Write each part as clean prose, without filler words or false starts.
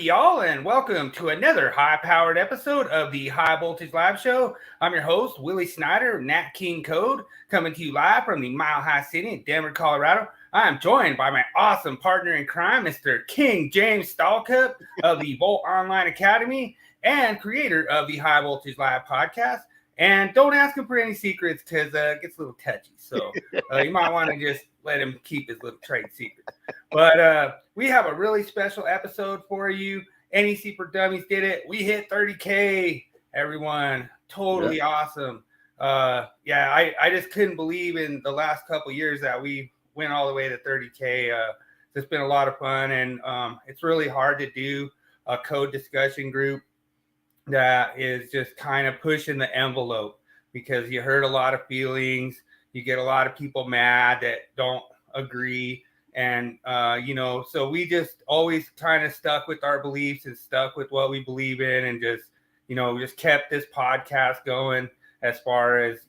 y'all, and welcome to another high-powered episode of the High Voltage Live Show. I'm your host, Willie Snyder, Nat King Code, coming to you live from the Mile High City in Denver, Colorado. I am joined by my awesome partner in crime, Mr. King James Stallcup of the Volt Online Academy and creator of the High Voltage Live podcast. And don't ask him for any secrets because it gets a little touchy. So you might want to just let him keep his little trade secrets. But we have a really special episode for you. NEC for Dummies did it. We hit 30K, everyone. Totally awesome. I just couldn't believe in the last couple of years that we went all the way to 30K. It's been a lot of fun, and it's really hard to do a code discussion group that is just kind of pushing the envelope because you hurt a lot of feelings. You get a lot of people mad that don't agree. And, so we just always kind of stuck with our beliefs and stuck with what we believe in and just kept this podcast going as far as,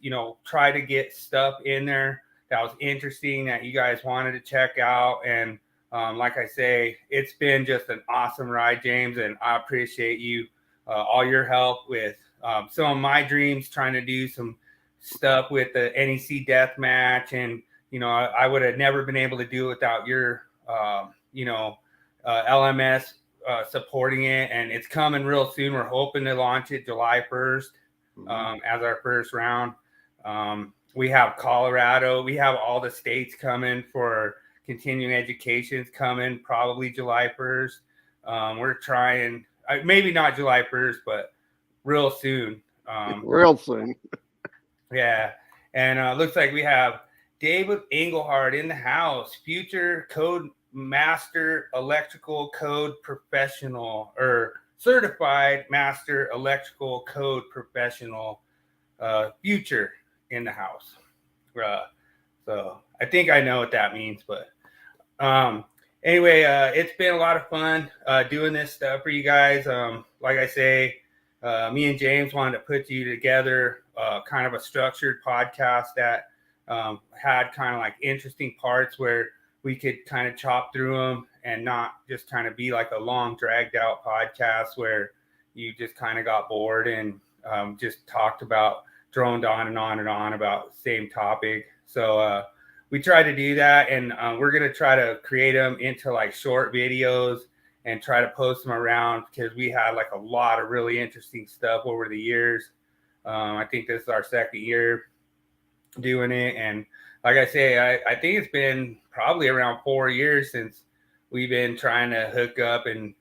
try to get stuff in there that was interesting that you guys wanted to check out. And like I say, it's been just an awesome ride, James, and I appreciate you, all your help with some of my dreams, trying to do some stuff with the NEC death match. And, I would have never been able to do it without your, LMS supporting it. And it's coming real soon. We're hoping to launch it July 1st as our first round. We have Colorado. We have all the states coming for continuing education's coming probably July 1st. We're trying, maybe not July 1st, but real soon. Real soon. Yeah. And looks like we have David Engelhardt in the house, future code master electrical code professional or certified master electrical code professional, future in the house. So I think I know what that means, but anyway, it's been a lot of fun doing this stuff for you guys. Like I say, me and James wanted to put you together kind of a structured podcast that had kind of like interesting parts where we could kind of chop through them and not just kind of be like a long dragged out podcast where you just kind of got bored and just talked about, droned on and on and on about the same topic. So we try to do that, and we're going to try to create them into like short videos and try to post them around because we had like a lot of really interesting stuff over the years. I think this is our second year doing it. And like I say, I think it's been probably around 4 years since we've been trying to hook up and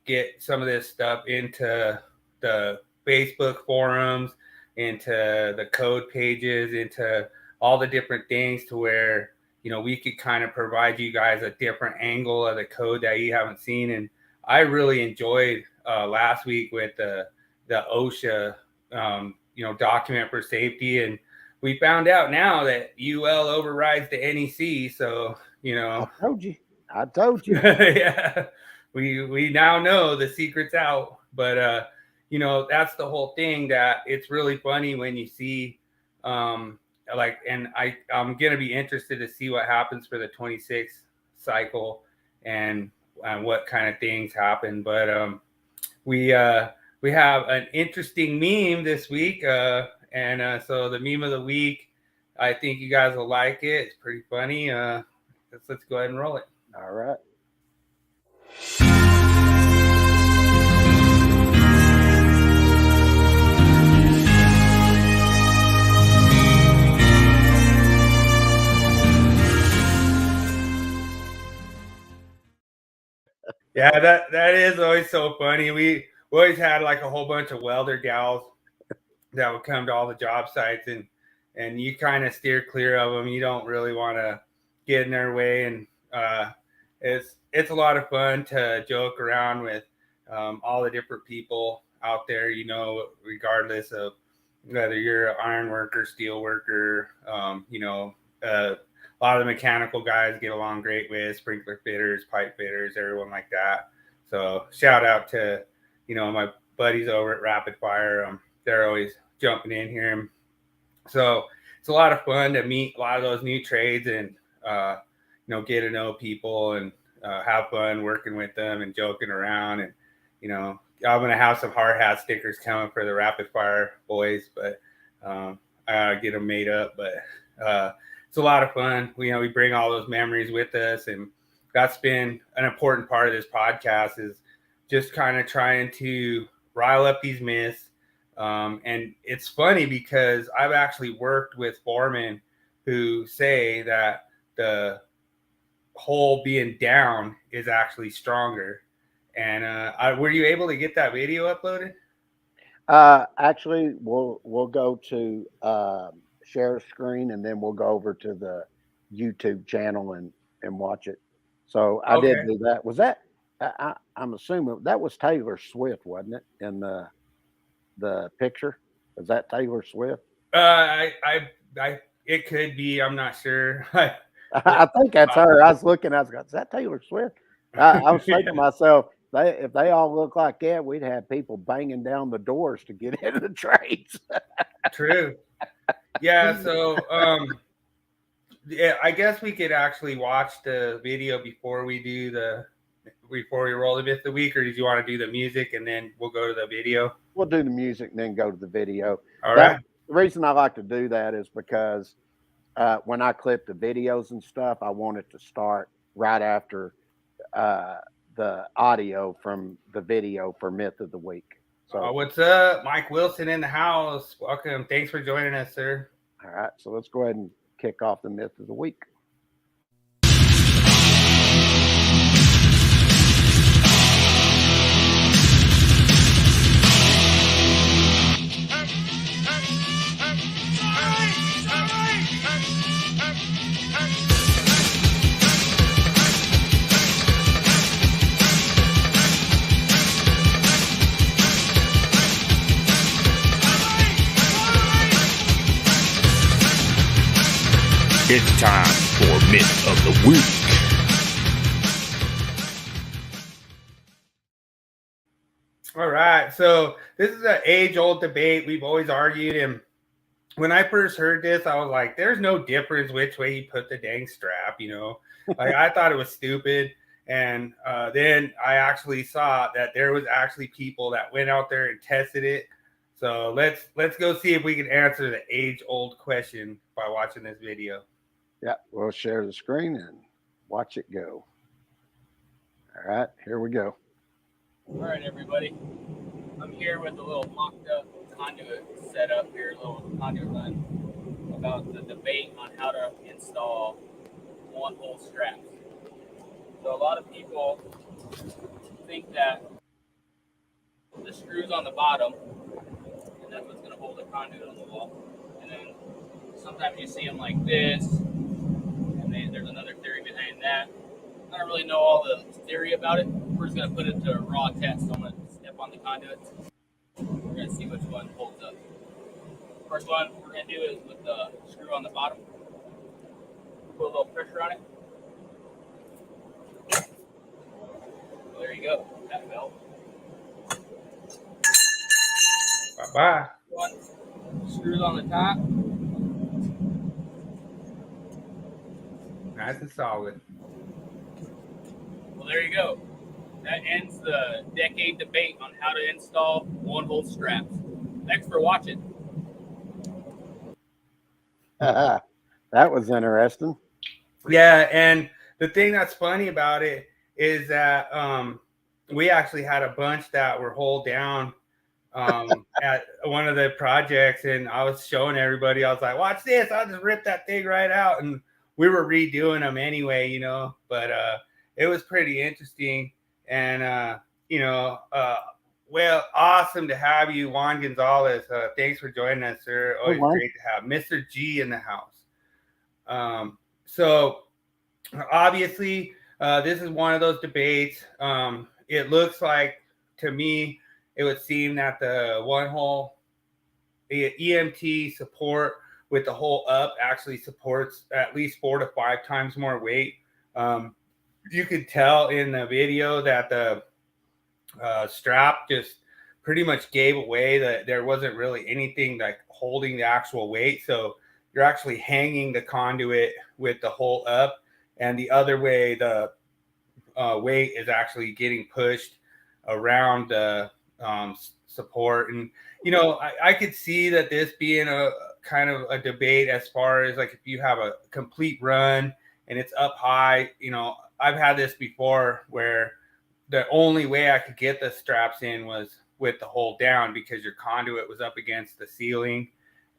get some of this stuff into the Facebook forums, into the code pages, into all the different things to where, we could kind of provide you guys a different angle of the code that you haven't seen. And I really enjoyed last week with the OSHA, document for safety. And we found out now that UL overrides the NEC. So, I told you. Yeah, we now know the secret's out. But, that's the whole thing, that it's really funny when you see and I'm going to be interested to see what happens for the 26th cycle and what kind of things happen. But we have an interesting meme this week. So the meme of the week, I think you guys will like it. It's pretty funny. Let's go ahead and roll it. All right. Yeah, that is always so funny. We always had like a whole bunch of welder gals that would come to all the job sites, and you kind of steer clear of them. You don't really want to get in their way, and it's a lot of fun to joke around with all the different people out there, regardless of whether you're an iron worker, steel worker, a lot of the mechanical guys get along great with, sprinkler fitters, pipe fitters, everyone like that. So shout out to, my buddies over at Rapid Fire. They're always jumping in here. So it's a lot of fun to meet a lot of those new trades and, get to know people and have fun working with them and joking around. And, you know, I'm going to have some hard hat stickers coming for the rapid fire boys, but I gotta get them made up. But it's a lot of fun. We bring all those memories with us, and that's been an important part of this podcast, is just kind of trying to rile up these myths. And it's funny because I've actually worked with foremen who say that the hole being down is actually stronger. And were you able to get that video uploaded? Actually, we'll go to share screen, and then we'll go over to the YouTube channel and watch it. So I did do that. Was that? I'm assuming that was Taylor Swift, wasn't it? In the picture, was that Taylor Swift? It could be. I'm not sure. I think that's her. I was looking. I was going, is that Taylor Swift? I was thinking to myself, if they all look like that, we'd have people banging down the doors to get into the trades. True. Yeah. So, I guess we could actually watch the video before we roll the myth of the week, or did you want to do the music and then we'll go to the video? We'll do the music and then go to the video. All right. The reason I like to do that is because when I clip the videos and stuff, I want it to start right after the audio from the video for Myth of the Week. So, what's up? Mike Wilson in the house. Welcome. Thanks for joining us, sir. All right. So let's go ahead and kick off the Myth of the Week. It's time for Myth of the Week. All right. So this is an age-old debate we've always argued. And when I first heard this, I was like, there's no difference which way you put the dang strap, Like, I thought it was stupid. And then I actually saw that there was actually people that went out there and tested it. So let's go see if we can answer the age-old question by watching this video. Yeah, we'll share the screen and watch it go. All right, here we go. All right, everybody. I'm here with a little mocked up conduit set up here, a little conduit run, about the debate on how to install one-hole straps. So a lot of people think that the screws on the bottom, and that's what's going to hold the conduit on the wall. And then sometimes you see them like this, and there's another theory behind that. I don't really know all the theory about it. We're just going to put it to a raw test. So I'm going to step on the conduit. We're going to see which one holds up. First one we're going to do is with the screw on the bottom. Put a little pressure on it. So there you go. That fell. Bye-bye. One. Screws on the top. Nice and solid. Well, there you go. That ends the decade debate on how to install one-hole straps. Thanks for watching. That was interesting. Yeah, and the thing that's funny about it is that we actually had a bunch that were holed down at one of the projects, and I was showing everybody. I was like, watch this. I'll just rip that thing right out. And we were redoing them anyway, but it was pretty interesting. And, well, awesome to have you, Juan Gonzalez. Thanks for joining us, sir. Always great to have Mr. G in the house. So obviously, this is one of those debates. It looks like, to me, it would seem that the one-hole EMT support with the hole up actually supports at least 4 to 5 times more weight. You could tell in the video that the strap just pretty much gave away, that there wasn't really anything like holding the actual weight. So you're actually hanging the conduit with the hole up, and the other way, the weight is actually getting pushed around the support. And, you know, I could see that this being a kind of a debate as far as like if you have a complete run and it's up high. You know, I've had this before where the only way I could get the straps in was with the hole down because your conduit was up against the ceiling.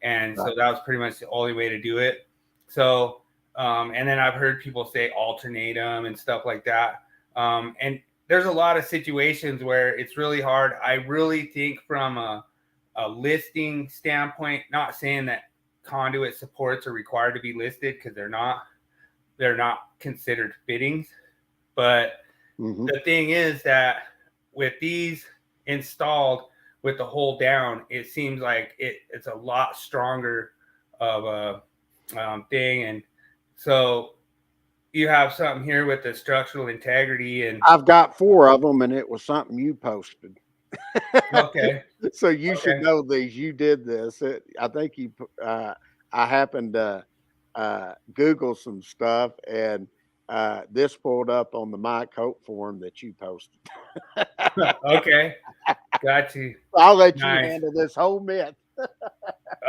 And so that was pretty much the only way to do it. So, and then I've heard people say alternate them and stuff like that. And there's a lot of situations where it's really hard. I really think from a listing standpoint, not saying that conduit supports are required to be listed because they're not considered fittings. But the thing is that with these installed with the hole down, it seems like it's a lot stronger of a thing. And so you have something here with the structural integrity, and I've got 4 of them, and it was something you posted. Okay. So you should know these. You did this. I think you. I happened to Google some stuff, and this pulled up on the Mike Hope forum that you posted. Okay, got you. I'll let you handle this whole myth.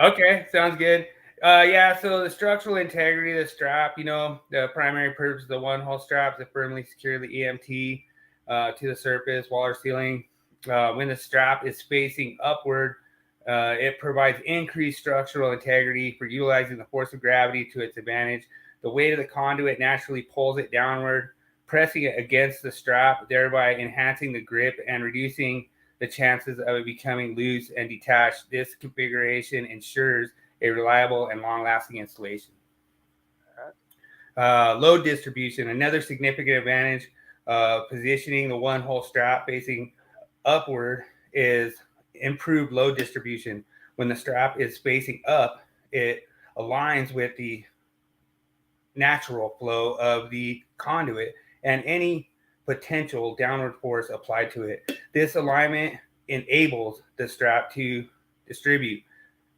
Okay, sounds good. Yeah, so the structural integrity of the strap, you know, the primary purpose of the one-hole strap is to firmly secure the EMT to the surface, wall, or ceiling. When the strap is facing upward, it provides increased structural integrity for utilizing the force of gravity to its advantage. The weight of the conduit naturally pulls it downward, pressing it against the strap, thereby enhancing the grip and reducing the chances of it becoming loose and detached. This configuration ensures a reliable and long-lasting installation. Load distribution. Another significant advantage of positioning the one-hole strap facing upward is improved load distribution. When the strap is facing up, it aligns with the natural flow of the conduit and any potential downward force applied to it. This alignment enables the strap to distribute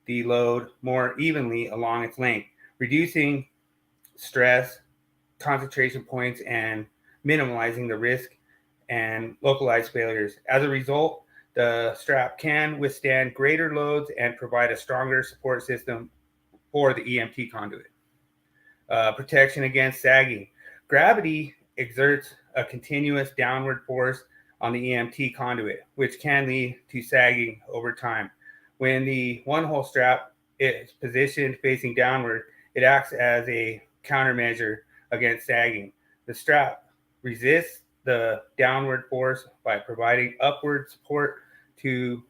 the load more evenly along its length, reducing stress, concentration points, and minimizing the risk and localized failures. As a result, the strap can withstand greater loads and provide a stronger support system for the EMT conduit. Protection against sagging. Gravity exerts a continuous downward force on the EMT conduit, which can lead to sagging over time. When the one-hole strap is positioned facing downward, it acts as a countermeasure against sagging. The strap resists the downward force by providing upward support to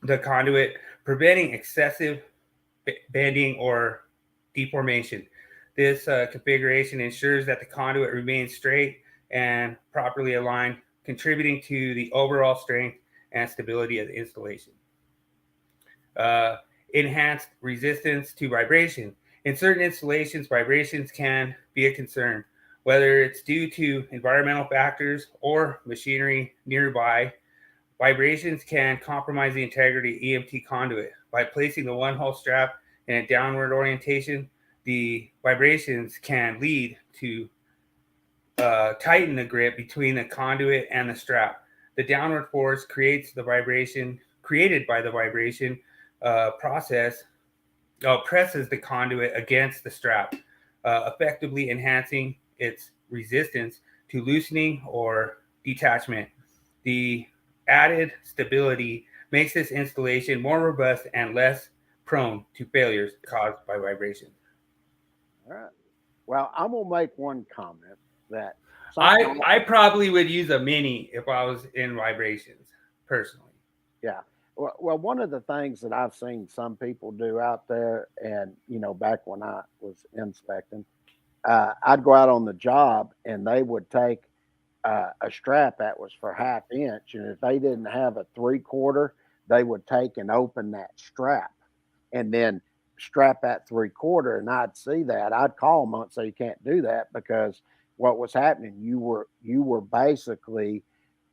the conduit, preventing excessive bending or deformation. This configuration ensures that the conduit remains straight and properly aligned, contributing to the overall strength and stability of the installation. Enhanced resistance to vibration. In certain installations, vibrations can be a concern, whether it's due to environmental factors or machinery nearby. Vibrations can compromise the integrity of EMT conduit. By placing the one-hole strap in a downward orientation, the vibrations can lead to tighten the grip between the conduit and the strap. The downward force created by the vibration process presses the conduit against the strap, effectively enhancing its resistance to loosening or detachment. The added stability makes this installation more robust and less prone to failures caused by vibration. All right. Well, I'm gonna make one comment that I probably would use a mini if I was in vibrations personally. Yeah. Well, one of the things that I've seen some people do out there, and back when I was inspecting, I'd go out on the job and they would take a strap that was for 1/2 inch, and if they didn't have a 3/4, they would take and open that strap and then strap that 3/4. And I'd see that. I'd call them and say, "You can't do that," because what was happening, you were basically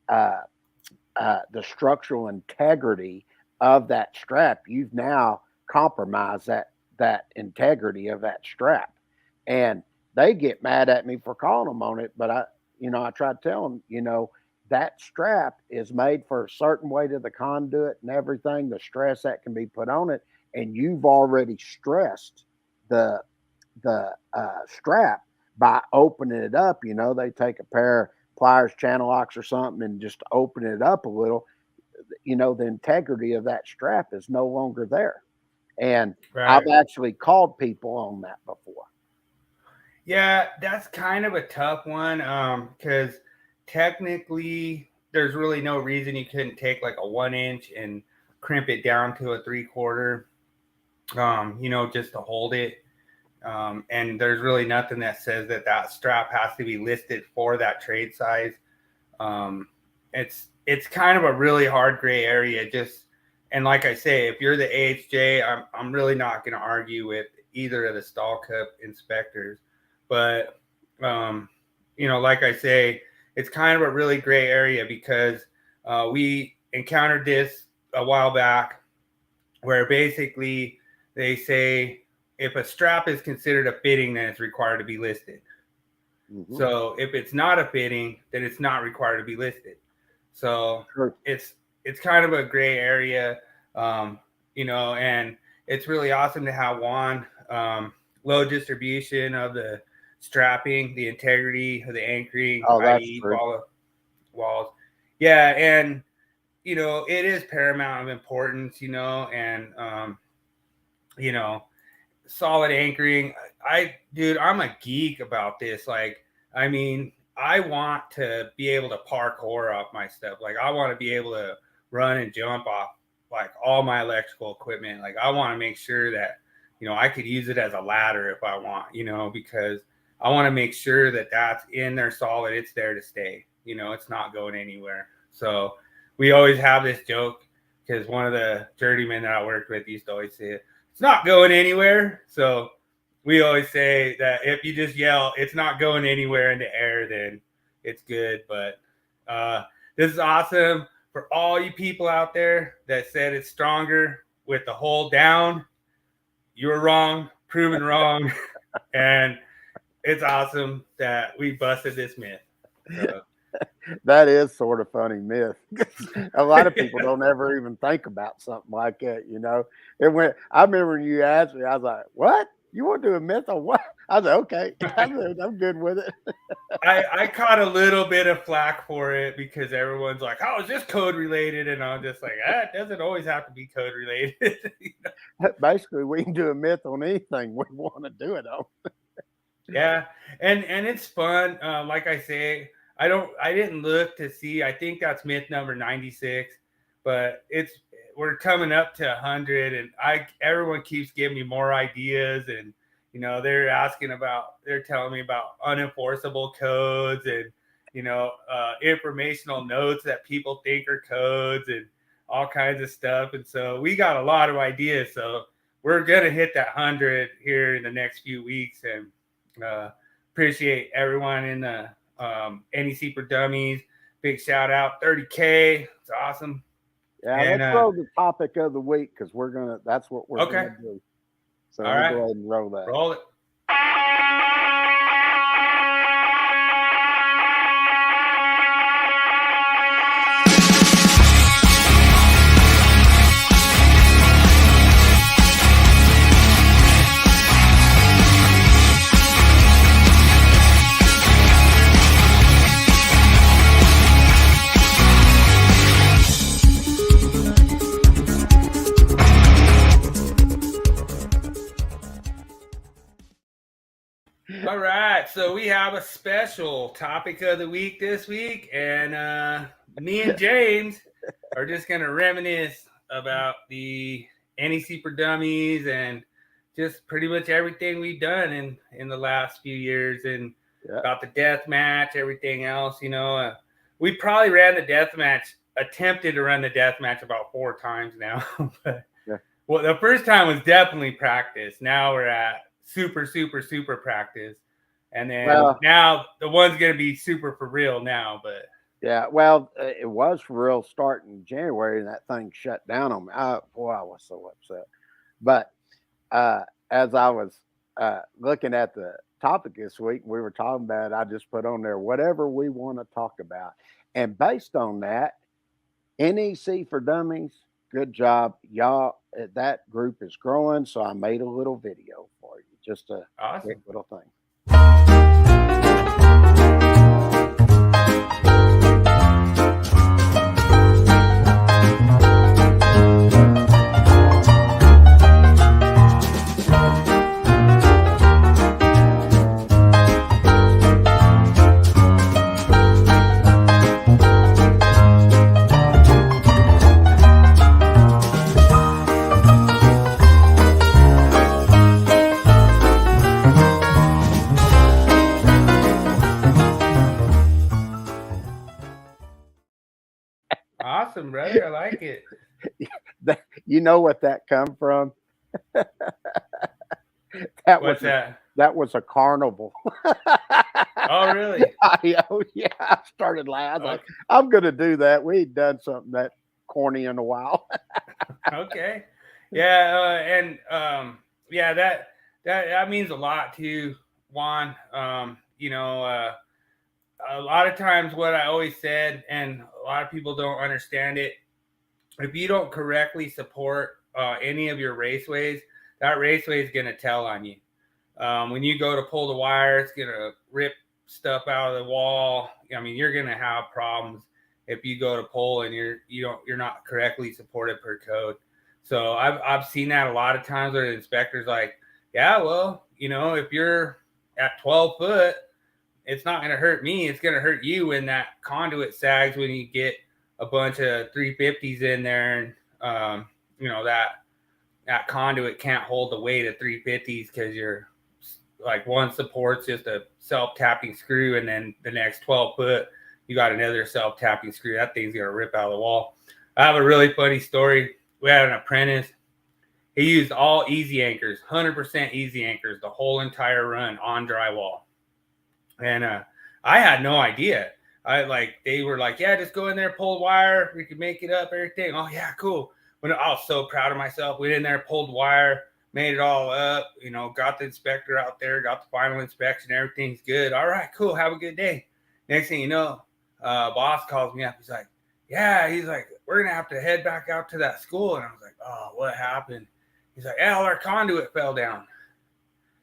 the structural integrity of that strap. You've now compromised that integrity of that strap, and they get mad at me for calling them on it. But I tried to tell them, that strap is made for a certain weight of the conduit and everything, the stress that can be put on it. And you've already stressed the strap by opening it up. They take a pair of pliers, channel locks or something and just open it up a little. The integrity of that strap is no longer there. And I've actually called people on that before. Yeah, that's kind of a tough one because technically there's really no reason you couldn't take like a 1 inch and crimp it down to a 3/4, just to hold it. And there's really nothing that says that strap has to be listed for that trade size. It's kind of a really hard gray area. And like I say, if you're the AHJ, I'm really not going to argue with either of the stall cup inspectors. But like I say, it's kind of a really gray area because we encountered this a while back, where basically they say if a strap is considered a fitting, then it's required to be listed. Mm-hmm. So if it's not a fitting, then it's not required to be listed. So sure. It's kind of a gray area, and it's really awesome to have Juan low distribution of the strapping, the integrity of the anchoring, i.e. walls. Yeah, and it is paramount of importance, and solid anchoring. I'm a geek about this. Like, I mean, I want to be able to parkour off my stuff. Like, I want to be able to run and jump off like all my electrical equipment. Like, I want to make sure that, I could use it as a ladder if I want, because I want to make sure that that's in there solid. It's there to stay. It's not going anywhere. So we always have this joke because one of the journeymen that I worked with used to always say, it's not going anywhere. So we always say that if you just yell, it's not going anywhere in the air, then it's good. But this is awesome for all you people out there that said it's stronger with the hole down. You were wrong, proven wrong. And it's awesome that we busted this myth. So. That is sort of funny myth. A lot of people don't ever even think about something like that, I remember when you asked me, I was like, what? You want to do a myth on what? I was like, okay, I'm good with it. I caught a little bit of flack for it because everyone's like, how is this code related? And I'm just like, it doesn't always have to be code related. Basically, we can do a myth on anything we want to do it on. Yeah. And it's fun. Like I say, I didn't look to see. I think that's myth number 96, but we're coming up to 100, and everyone keeps giving me more ideas, and they're telling me about unenforceable codes and informational notes that people think are codes and all kinds of stuff. And so we got a lot of ideas. So we're gonna hit that 100 here in the next few weeks, and appreciate everyone in the NEC for Dummies. Big shout out, 30K. It's awesome. Yeah, let's roll the topic of the week because that's what we're gonna do. So all right, go ahead and roll that. Roll it. All right, so we have a special topic of the week this week, and me and James are just going to reminisce about the NEC for Dummies and just pretty much everything we've done in the last few years, and about the death match, everything else. We probably attempted to run the death match about 4 times now. But, well, the first time was definitely practice. Now we're at super practice, and then now the one's gonna be super for real now. But it was for real starting January, and that thing shut down on me. I was so upset. But as I was looking at the topic this week. We were talking about, I just put on there whatever we want to talk about. And based on that, NEC for Dummies, good job. Y'all, that group is growing. So I made a little video for you. Just a quick Awesome. little thing. Awesome, brother. I like it. You know what that come from? That What's that? That was a carnival. Oh, really? Yeah, I started laughing. Okay. I'm going to do that. We ain't done something that corny in a while. Okay. Yeah, yeah, that means a lot to Juan. A lot of times what I always said, and a lot of people don't understand it, if you don't correctly support any of your raceways, that raceway is going to tell on you. When you go to pull the wire, it's going to rip stuff out of the wall. I mean, you're going to have problems if you go to pull and you're not correctly supported per code. So I've seen that a lot of times where the inspector's like, yeah, well, if you're at 12 foot, it's not going to hurt me. It's going to hurt you when that conduit sags, when you get a bunch of 350s in there, and that conduit can't hold the weight of 350s because you're like, one support's just a self-tapping screw, and then the next 12 foot you got another self-tapping screw. That thing's gonna rip out of the wall. I have a really funny story. We had an apprentice. He used all easy anchors, 100% easy anchors, the whole entire run on drywall. And I had no idea. They were like, yeah, just go in there, pull wire. We could make it up, everything. Oh yeah, cool. When I was so proud of myself, went in there, pulled wire, made it all up, got the inspector out there, got the final inspection, everything's good. All right, cool. Have a good day. Next thing you know, boss calls me up. He's like, yeah, we're going to have to head back out to that school. And I was like, oh, what happened? He's like, yeah, our conduit fell down.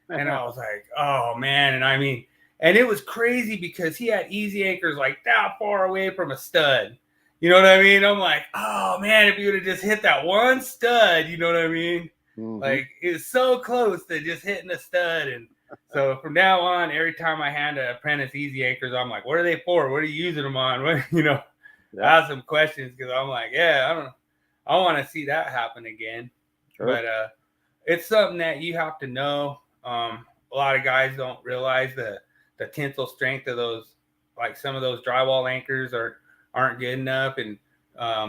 And I was like, oh man. And I mean, and it was crazy because he had easy anchors like that far away from a stud. You know what I mean? I'm like, oh man, if you would have just hit that one stud, you know what I mean? Mm-hmm. Like, it's so close to just hitting a stud. And so from now on, every time I hand an apprentice easy anchors, I'm like, what are they for? What are you using them on? What, ask some questions, because I'm like, yeah, I want to see that happen again. Sure. But it's something that you have to know. A lot of guys don't realize the tensile strength of those, like some of those drywall anchors aren't good enough. And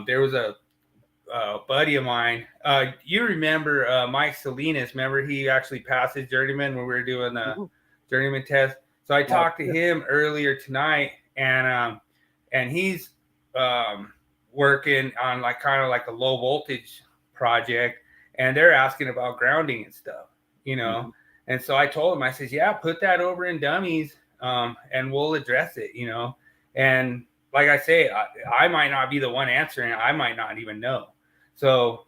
there was a buddy of mine. You remember Mike Salinas? Remember, he actually passed his journeyman when we were doing the journeyman test. So I talked to him earlier tonight, and he's working on kind of like a low voltage project, and they're asking about grounding and stuff, Mm-hmm. And so I told him, I says, yeah, put that over in dummies, and we'll address it, And like I say, I might not be the one answering it. I might not even know. So,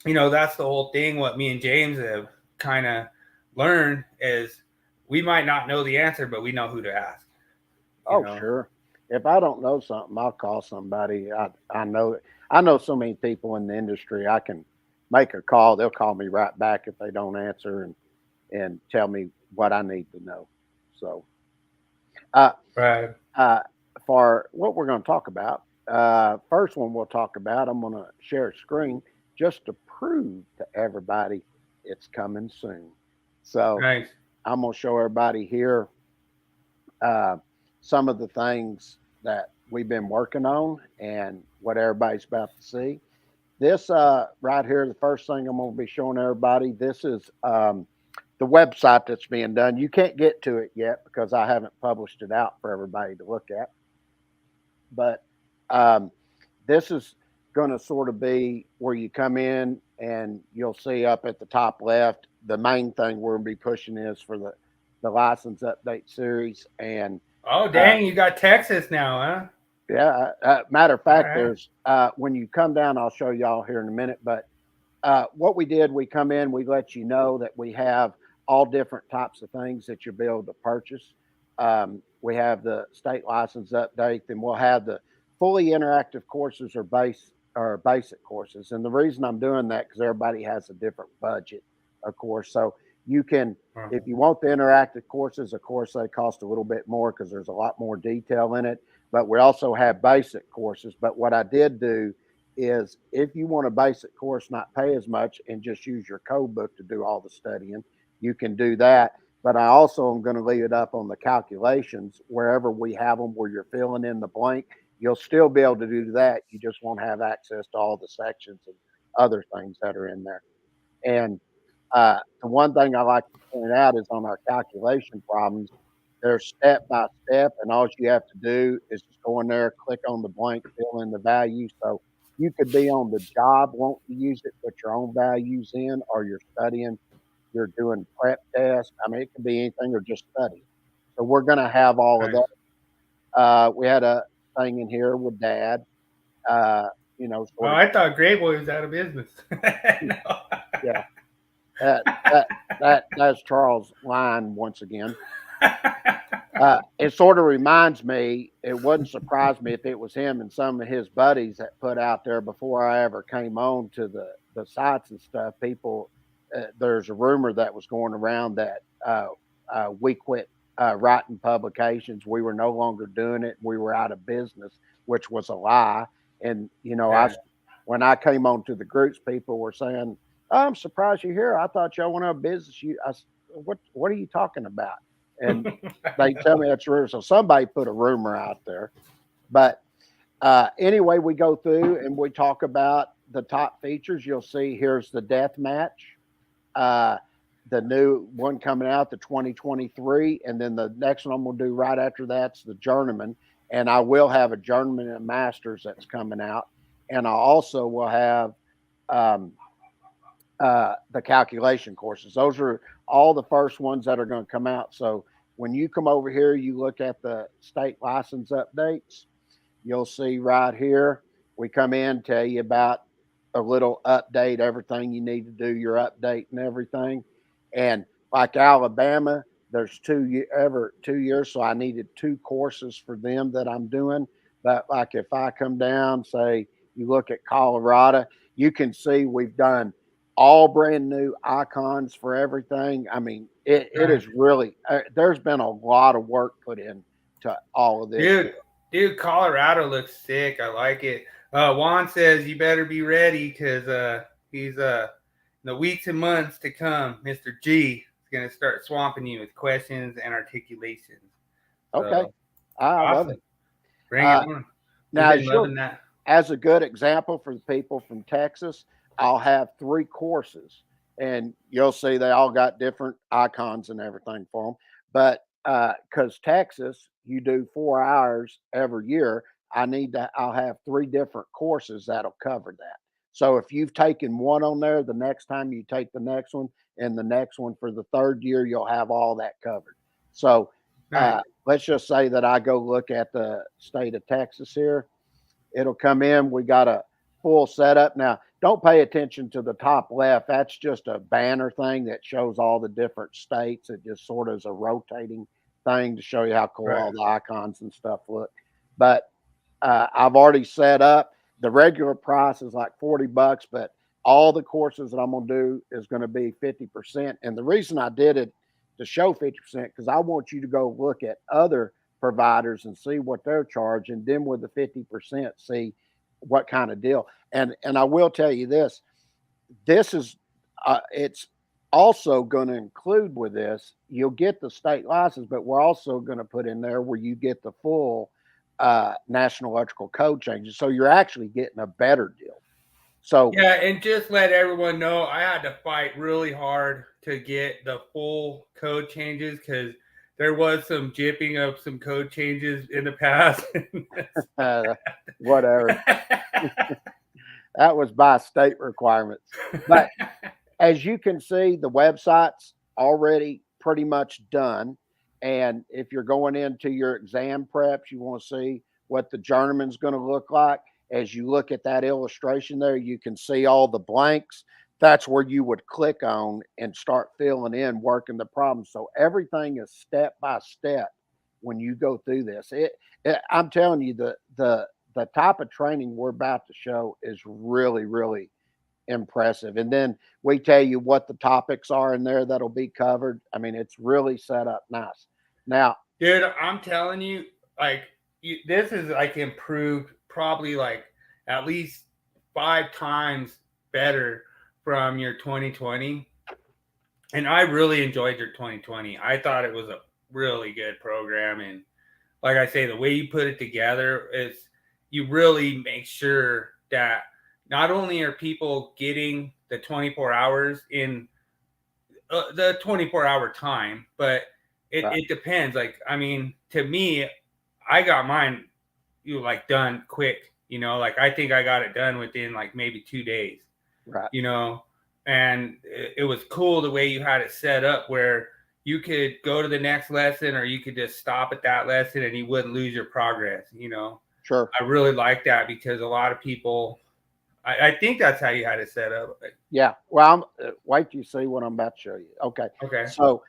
that's the whole thing. What me and James have kind of learned is we might not know the answer, but we know who to ask. Sure. If I don't know something, I'll call somebody. I know so many people in the industry. I can make a call. They'll call me right back if they don't answer and tell me what I need to know. So, right. For what we're going to talk about, first one we'll talk about, I'm going to share a screen just to prove to everybody it's coming soon. So nice. I'm going to show everybody here some of the things that we've been working on and what everybody's about to see. This right here, the first thing I'm going to be showing everybody, this is the website that's being done. You can't get to it yet because I haven't published it out for everybody to look at. But this is going to sort of be where you come in and you'll see up at the top left, the main thing we're going to be pushing is for the license update series. And Oh, dang, you got Texas now, huh? yeah, matter of All fact, right. there's when you come down, I'll show y'all here in a minute. But what we did, we come in, we let you know that we have all different types of things that you'll be able to purchase. We have the state license update, then we'll have the fully interactive courses or basic courses. And the reason I'm doing that because everybody has a different budget, of course. So you can, if you want the interactive courses, of course they cost a little bit more because there's a lot more detail in it. But we also have basic courses. But what I did do is if you want a basic course, not pay as much and just use your code book to do all the studying, you can do that. But I also am going to leave it up on the calculations wherever we have them where you're filling in the blank. You'll still be able to do that. You just won't have access to all the sections and other things that are in there. And the one thing I like to point out is on our calculation problems, they're step by step, and all you have to do is just go in there, click on the blank, fill in the value. So you could be on the job, want to use it, put your own values in, or you're studying, you're doing prep tests. I mean, it could be anything or just study. So we're going to have all of Right. that. We had a thing in here with Dad. Oh, Sort of, I thought Great Boy was out of business. No. yeah. That that's Charles' line once again. It sort of reminds me. It wouldn't surprise me if it was him and some of his buddies that put out there before I ever came on to the sites and stuff. People, there's a rumor that was going around that we quit writing publications. We were no longer doing it. We were out of business, which was a lie. And Yeah. when I came on to the groups, people were saying, "Oh, I'm surprised you're here. I thought y'all went out of business." What are you talking about? And they tell me that's true. So somebody put a rumor out there. But anyway, we go through and we talk about the top features. You'll see here's the death match, uh, the new one coming out, the 2023. And then the next one I'm going to do right after that's the journeyman. And I will have a journeyman and masters that's coming out. And I also will have um, the calculation courses. Those are all the first ones that are going to come out. So when you come over here, you look at the state license updates, you'll see right here, we come in, tell you about a little update, everything you need to do, your update and everything. And like Alabama, there's 2 years. So I needed two courses for them that I'm doing. But like if I come down, say you look at Colorado, you can see we've done all brand new icons for everything. I mean, it Right. is really, there's been a lot of work put in to all of this. Dude, Colorado looks sick. I like it. Juan says you better be ready because he's in the weeks and months to come, Mr. G is gonna start swamping you with questions and articulations. Okay. So I love awesome. it. Bring it Uh, on. We've now, been loving that. as a good example for the people from Texas, I'll have three courses, and you'll see they all got different icons and everything for them. But because Texas, you do 4 hours every year, I'll have three different courses that'll cover that. So if you've taken one on there, the next time you take the next one, and the next one for the third year, you'll have all that covered. So Nice. let's just say that I go look at the state of Texas here. It'll come in. We got a full setup. Now, don't pay attention to the top left. That's just a banner thing that shows all the different states. It just sort of is a rotating thing to show you how cool Right. all the icons and stuff look. But I've already set up. The regular price is like $40, but all the courses that I'm going to do is going to be 50%. And the reason I did it to show 50% because I want you to go look at other providers and see what they're charging. Then with the 50%, see what kind of deal. And I will tell you this: this is it's also going to include with this. You'll get the state license, but we're also going to put in there where you get the full national electrical code changes. So you're actually getting a better deal. So Yeah, and just let everyone know I had to fight really hard to get the full code changes because there was some jipping of some code changes in the past. whatever, that was by state requirements. But as you can see, the website's already pretty much done. And if you're going into your exam preps, you want to see what the journeyman's going to look like. As you look at that illustration there, you can see all the blanks. That's where you would click on and start filling in, working the problem. So everything is step by step when you go through this. I'm telling you, the type of training we're about to show is really, really impressive. And then we tell you what the topics are in there that'll be covered. I mean, it's really set up nice. Now, dude, I'm telling you, like, this is like improved probably like at least 5 times better from your 2020. And I really enjoyed your 2020. I thought it was a really good program. And like I say, the way you put it together is you really make sure that not only are people getting the 24 hours in the 24-hour time, but it depends. Like, I mean, to me, I got mine, like done quick, like I think I got it done within like maybe 2 days, right. And it was cool the way you had it set up where you could go to the next lesson or you could just stop at that lesson and you wouldn't lose your progress, Sure. I really like that because a lot of people, I think that's how you had it set up. Yeah. Well, wait till you see what I'm about to show you. Okay. Okay. So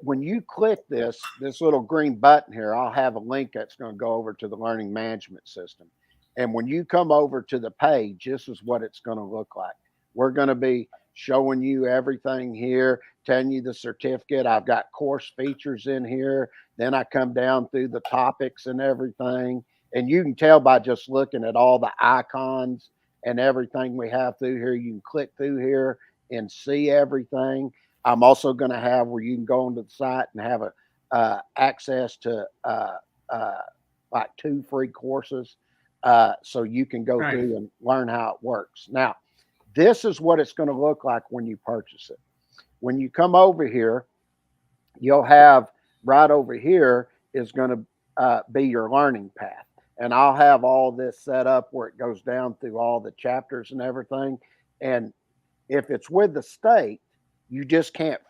when you click this little green button here, I'll have a link that's going to go over to the learning management system. And when you come over to the page, this is what it's going to look like. We're going to be showing you everything here, telling you the certificate. I've got course features in here. Then I come down through the topics and everything. And you can tell by just looking at all the icons and everything we have through here. You can click through here and see everything. I'm also going to have where you can go onto the site and have access to like 2 free courses, so you can go through and learn how it works. Now, this is what it's going to look like when you purchase it. When you come over here, you'll have right over here is going to be your learning path. And I'll have all this set up where it goes down through all the chapters and everything. And if it's with the state, you just can't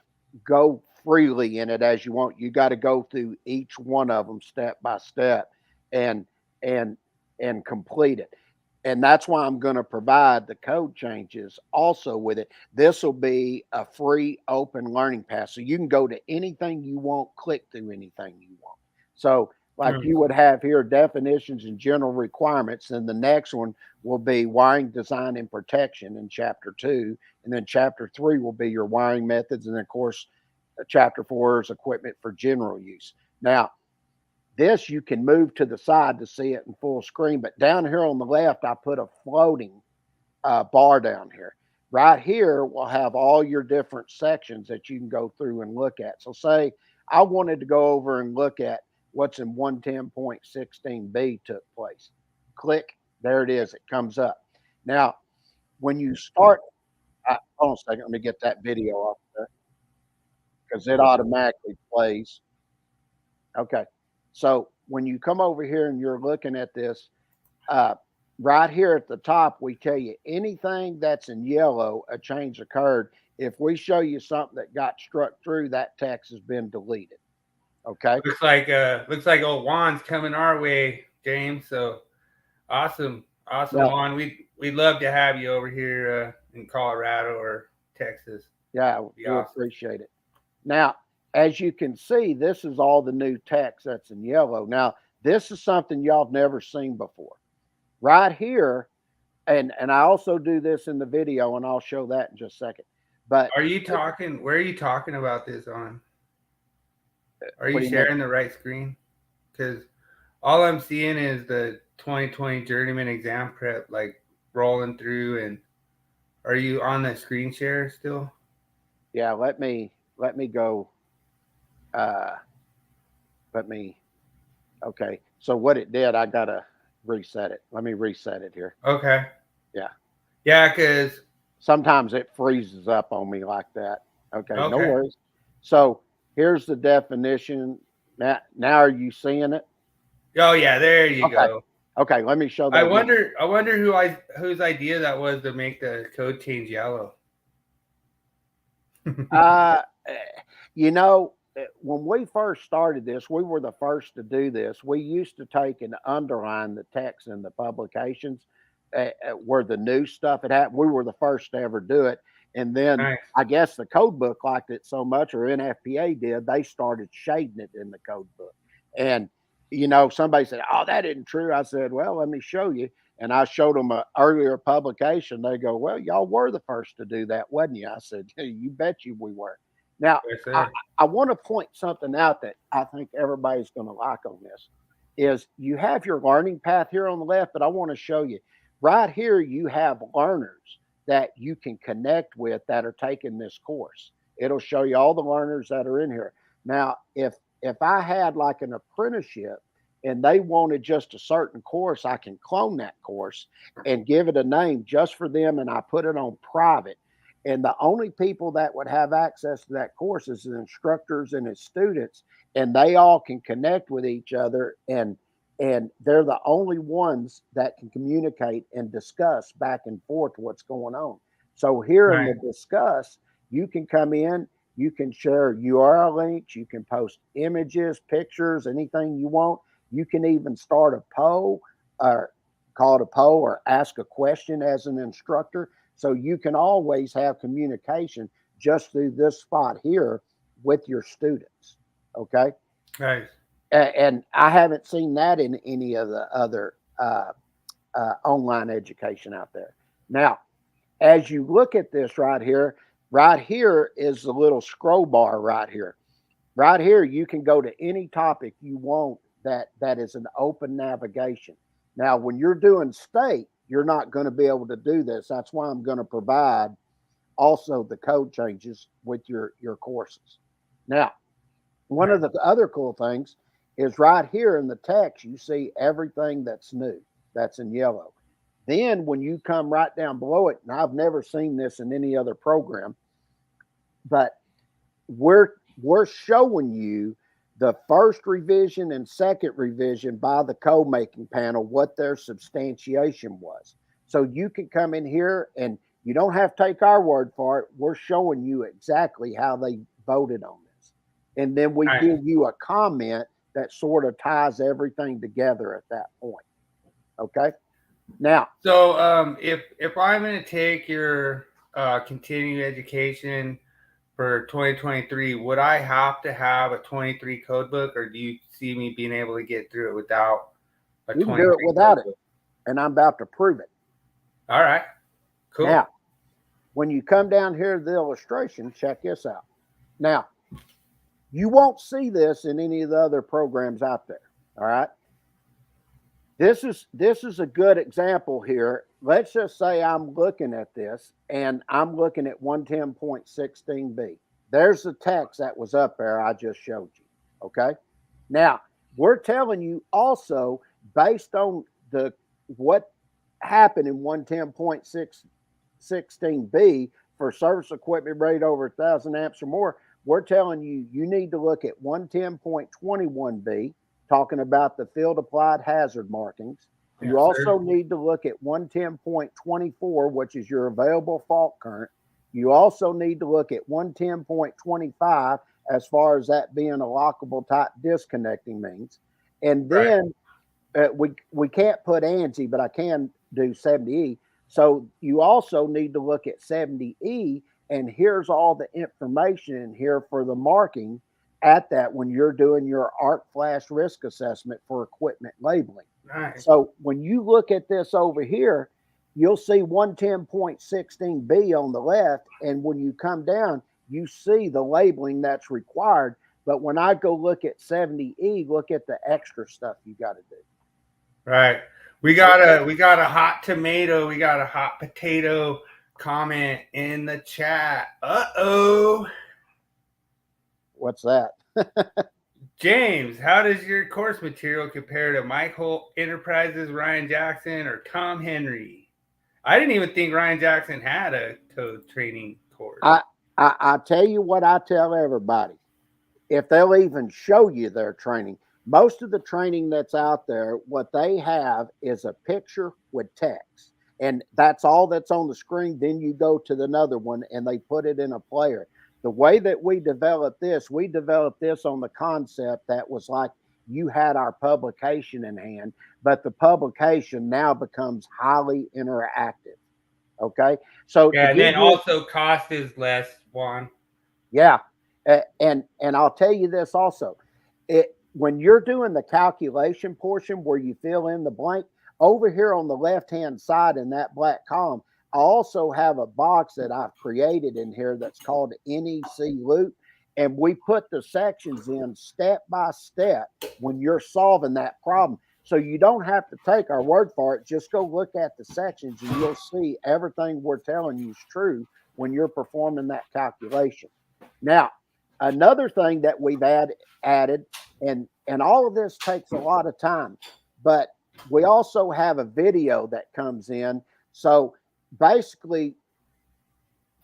go freely in it as you want. You got to go through each one of them step by step and complete it. And that's why I'm going to provide the code changes also with it. This will be a free open learning path. So you can go to anything you want, click through anything you want. So like you would have here definitions and general requirements. And the next one will be wiring, design, and protection in chapter 2. And then chapter 3 will be your wiring methods. And then of course, chapter 4 is equipment for general use. Now, this you can move to the side to see it in full screen. But down here on the left, I put a floating bar down here. Right here, we'll have all your different sections that you can go through and look at. So say I wanted to go over and look at what's in 110.16b took place. Click, there it is. It comes up. Now, when you start, hold on a second, let me get that video off there because it automatically plays. Okay. So when you come over here and you're looking at this, right here at the top, we tell you anything that's in yellow, a change occurred. If we show you something that got struck through, that text has been deleted. Okay. Looks like old Juan's coming our way, James. So awesome, well, Juan. We'd love to have you over here in Colorado or Texas. Yeah, we appreciate it. Now, as you can see, this is all the new text that's in yellow. Now, this is something y'all have never seen before. Right here, and I also do this in the video, and I'll show that in just a second. But where are you talking about this on? Are you sharing the right screen? Because all I'm seeing is the 2020 Journeyman exam prep like rolling through. And are you on the screen share still? Yeah, let me go. Okay. So what it did, I gotta reset it. Let me reset it here. Okay. Yeah. Yeah, because sometimes it freezes up on me like that. Okay. No worries. So here's the definition. Now are you seeing it? Oh yeah, there you go. Okay, let me show that. I wonder whose idea that was to make the code change yellow. when we first started this, we were the first to do this. We used to take and underline the text in the publications where the new stuff had happened. We were the first to ever do it. And then Nice. I guess the code book liked it so much, or NFPA did, they started shading it in the code book. And, somebody said, "Oh, that isn't true." I said, "Well, let me show you." And I showed them an earlier publication. They go, "Well, y'all were the first to do that, wasn't you?" I said, "Hey, you bet you we were." Now, Yes, I, sir. I want to point something out that I think everybody's going to like on this is you have your learning path here on the left, but I want to show you right here, you have learners that you can connect with that are taking this course. It'll show you all the learners that are in here. Now, if I had like an apprenticeship and they wanted just a certain course, I can clone that course and give it a name just for them, and I put it on private. And the only people that would have access to that course is the instructors and his students, and they all can connect with each other, and they're the only ones that can communicate and discuss back and forth what's going on. So here in the Right. discuss, you can come in, you can share URL links, you can post images, pictures, anything you want. You can even start a poll or call it a poll or ask a question as an instructor. So you can always have communication just through this spot here with your students. Okay. Nice. And I haven't seen that in any of the other online education out there. Now, as you look at this right here is the little scroll bar right here. Right here, you can go to any topic you want that is an open navigation. Now, when you're doing state, you're not going to be able to do this. That's why I'm going to provide also the code changes with your courses. Now, one of the other cool things is right here in the text, you see everything that's new, that's in yellow. Then when you come right down below it, and I've never seen this in any other program, but we're showing you the first revision and second revision by the code making panel, what their substantiation was. So you can come in here and you don't have to take our word for it. We're showing you exactly how they voted on this. And then we Nice. give you a comment that sort of ties everything together at that point. Okay. Now, So if I'm going to take your continuing education for 2023, would I have to have a 23 code book, or do you see me being able to get through it without a you can 23 do it without code it, book? and I'm about to prove it. All right. Cool. Now, when you come down here to the illustration, check this out. Now, you won't see this in any of the other programs out there. All right. This is a good example here. Let's just say I'm looking at this and I'm looking at 110.16b. There's the text that was up there I just showed you. Okay. Now, we're telling you also based on what happened in 110.16b for service equipment rated over 1,000 amps or more, we're telling you need to look at 110.21b, talking about the field applied hazard markings. Yes, You also sir. need to look at 110.24, which is your available fault current. You also need to look at 110.25 as far as that being a lockable type disconnecting means. And then we can't put ANSI, but I can do 70E. So you also need to look at 70E, and here's all the information in here for the marking at that when you're doing your arc flash risk assessment for equipment labeling. Nice. So when you look at this over here, you'll see 110.16b on the left, and when you come down, you see the labeling that's required. But when I go look at 70E, look at the extra stuff you got to do. Right. We got a hot tomato, we got a hot potato comment in the chat. Uh-oh. What's that? James, how does your course material compare to Mike Holt Enterprises, Ryan Jackson, or Tom Henry? I didn't even think Ryan Jackson had a code training course. I tell you what I tell everybody. If they'll even show you their training, most of the training that's out there, what they have is a picture with text. And that's all that's on the screen. Then you go to another one and they put it in a player. The way that we developed this on the concept that was like you had our publication in hand, but the publication now becomes highly interactive. Okay. So to Yeah, and give then you, also cost is less, Juan. yeah. And I'll tell you this also. When you're doing the calculation portion where you fill in the blank, over here on the left-hand side in that black column, I also have a box that I've created in here that's called NEC Loop. And we put the sections in step by step when you're solving that problem. So you don't have to take our word for it. Just go look at the sections and you'll see everything we're telling you is true when you're performing that calculation. Now, another thing that we've added, and all of this takes a lot of time, but we also have a video that comes in. So basically,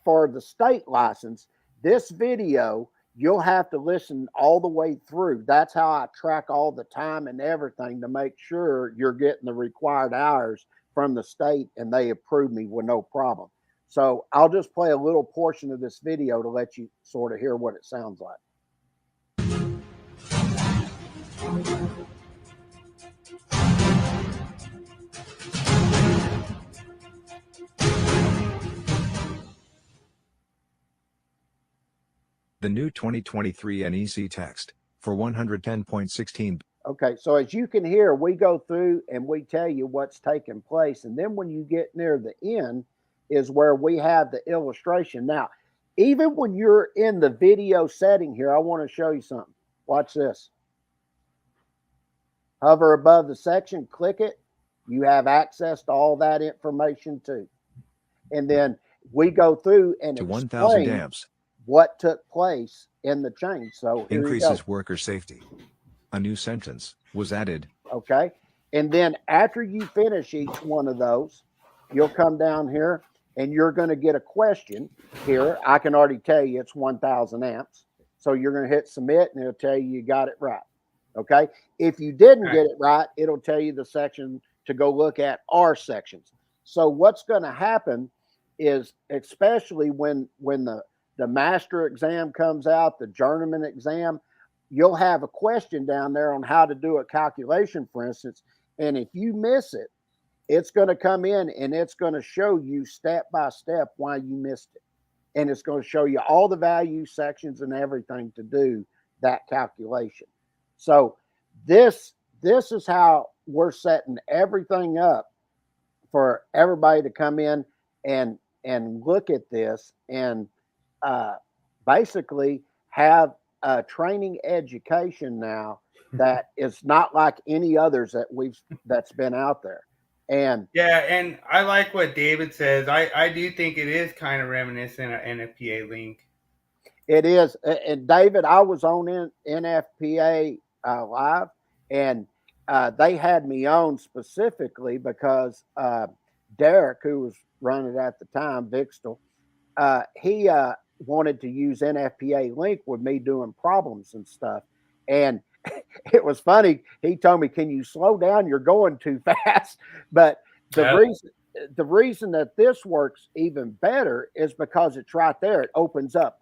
for the state license, this video you'll have to listen all the way through. That's how I track all the time and everything to make sure you're getting the required hours from the state and they approve me with no problem. So I'll just play a little portion of this video to let you sort of hear what it sounds like. The new 2023 NEC text for 110.16. Okay, so as you can hear, we go through and we tell you what's taking place. And then when you get near the end is where we have the illustration. Now, even when you're in the video setting here, I want to show you something. Watch this. Hover above the section, click it. You have access to all that information too. And then we go through and to 1,000 amps. What took place in the change. So here increases worker safety. A new sentence was added. Okay. And then after you finish each one of those, you'll come down here and you're going to get a question here. I can already tell you it's 1,000 amps. So you're going to hit submit and it'll tell you got it right. Okay. If you didn't get it right, it'll tell you the section to go look at our sections. So what's going to happen is, especially when the master exam comes out, the journeyman exam, you'll have a question down there on how to do a calculation, for instance. And if you miss it, it's going to come in and it's going to show you step by step why you missed it. And it's going to show you all the value sections and everything to do that calculation. So this is how we're setting everything up for everybody to come in and look at this and basically have a training education now that is not like any others that's been out there. And yeah, and I like what David says. I do think it is kind of reminiscent of NFPA Link. It is. And David, I was on NFPA Live, and they had me on specifically because Derek, who was running at the time, Vixtel, he wanted to use NFPA Link with me doing problems and stuff. And it was funny. He told me, "Can you slow down? You're going too fast." But the reason that this works even better is because it's right there. It opens up.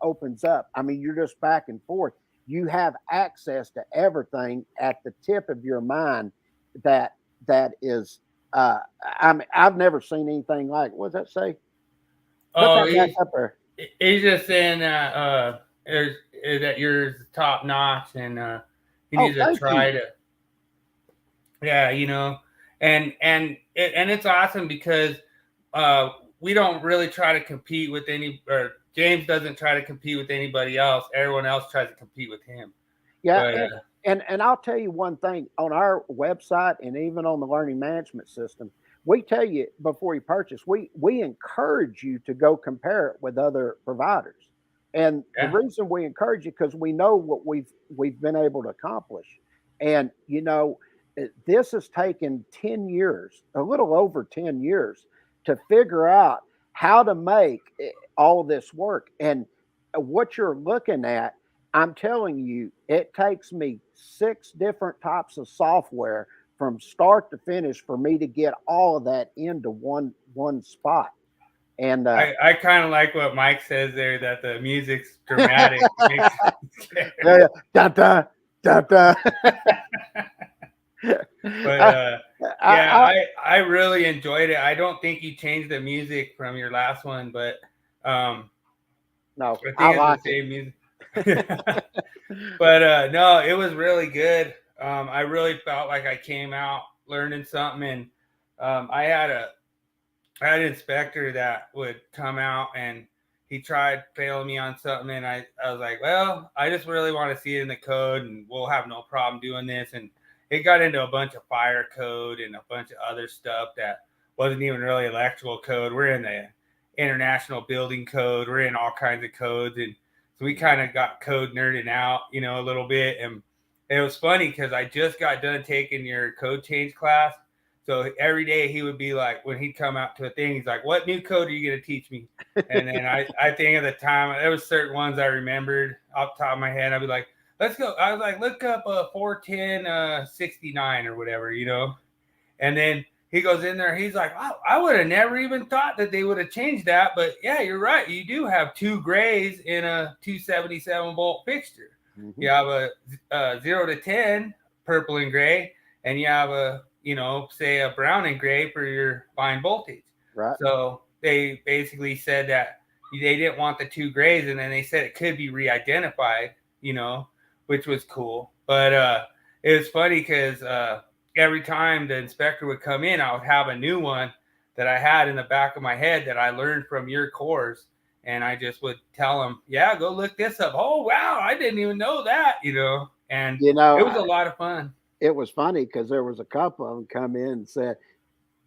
I mean, you're just back and forth. You have access to everything at the tip of your mind. That is, I've never seen anything like. What does that say? Oh, He's just saying that that you're top notch, and you need to try to. Yeah, and it's awesome because we don't really try to compete with or James doesn't try to compete with anybody else. Everyone else tries to compete with him. Yeah, but, and I'll tell you one thing on our website and even on the learning management system. We tell you before you purchase, we encourage you to go compare it with other providers. And the reason we encourage you, because we know what we've been able to accomplish. And, this has taken 10 years, a little over 10 years, to figure out how to make all this work. And what you're looking at, I'm telling you, it takes me 6 different types of software from start to finish for me to get all of that into one spot. And I kind of like what Mike says there, that the music's dramatic. Makes yeah, dun, dun, dun, dun. But I really enjoyed it. I don't think you changed the music from your last one, but no, I think I it's like the same music. But no, it was really good. I really felt like I came out learning something, and I had an inspector that would come out and he tried failing me on something, and I was like, well, I just really want to see it in the code, and we'll have no problem doing this. And it got into a bunch of fire code and a bunch of other stuff that wasn't even really electrical code. We're in the international building code. We're in all kinds of codes, and so we kind of got code nerding out, a little bit. And it was funny because I just got done taking your code change class. So every day he would be like, when he'd come out to a thing, he's like, what new code are you going to teach me? And then I think at the time, there was certain ones I remembered off the top of my head. I'd be like, let's go. I was like, look up 410 69 or whatever, And then he goes in there. He's like, oh, I would have never even thought that they would have changed that. But yeah, you're right. You do have 2 grays in a 277 volt fixture. Mm-hmm. You have a 0 to 10 purple and gray, and you have a say a brown and gray for your fine voltage. Right. So they basically said that they didn't want the 2 grays, and then they said it could be re-identified, which was cool. But it was funny because every time the inspector would come in, I would have a new one that I had in the back of my head that I learned from your course. And I just would tell him, yeah, go look this up. Oh, wow, I didn't even know that, And it was a lot of fun. It was funny because there was a couple of them come in and said,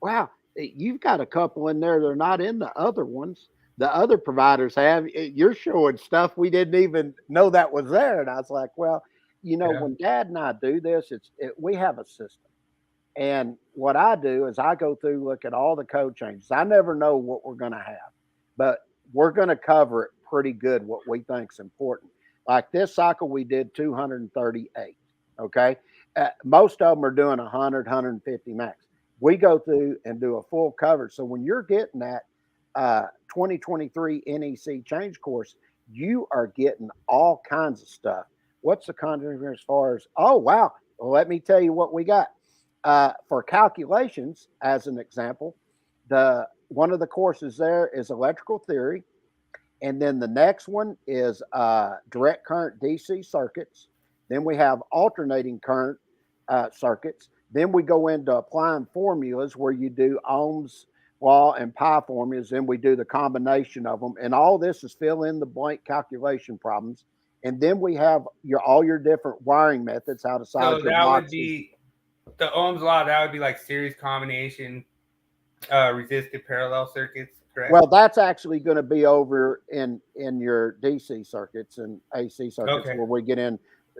wow, you've got a couple in there. They're not in the other ones. The other providers have. You're showing stuff we didn't even know that was there. And I was like, well, when Dad and I do this, we have a system. And what I do is I go through, look at all the code changes. I never know what we're going to have, but we're going to cover it pretty good, what we think is important. Like this cycle, we did 238. Okay. Most of them are doing 100, 150 max. We go through and do a full coverage. So when you're getting that 2023 NEC change course, you are getting all kinds of stuff. What's the content as far as, oh, wow. Well, let me tell you what we got. For calculations, as an example, one of the courses there is electrical theory. And then the next one is direct current DC circuits. Then we have alternating current circuits. Then we go into applying formulas where you do Ohm's law and pi formulas. Then we do the combination of them. And all this is fill in the blank calculation problems. And then we have all your different wiring methods, how to size your boxes. Would be the Ohm's law. That would be like series combination, resistive parallel circuits. Correct? Well, that's actually going to be over in your DC circuits and AC circuits, where we get in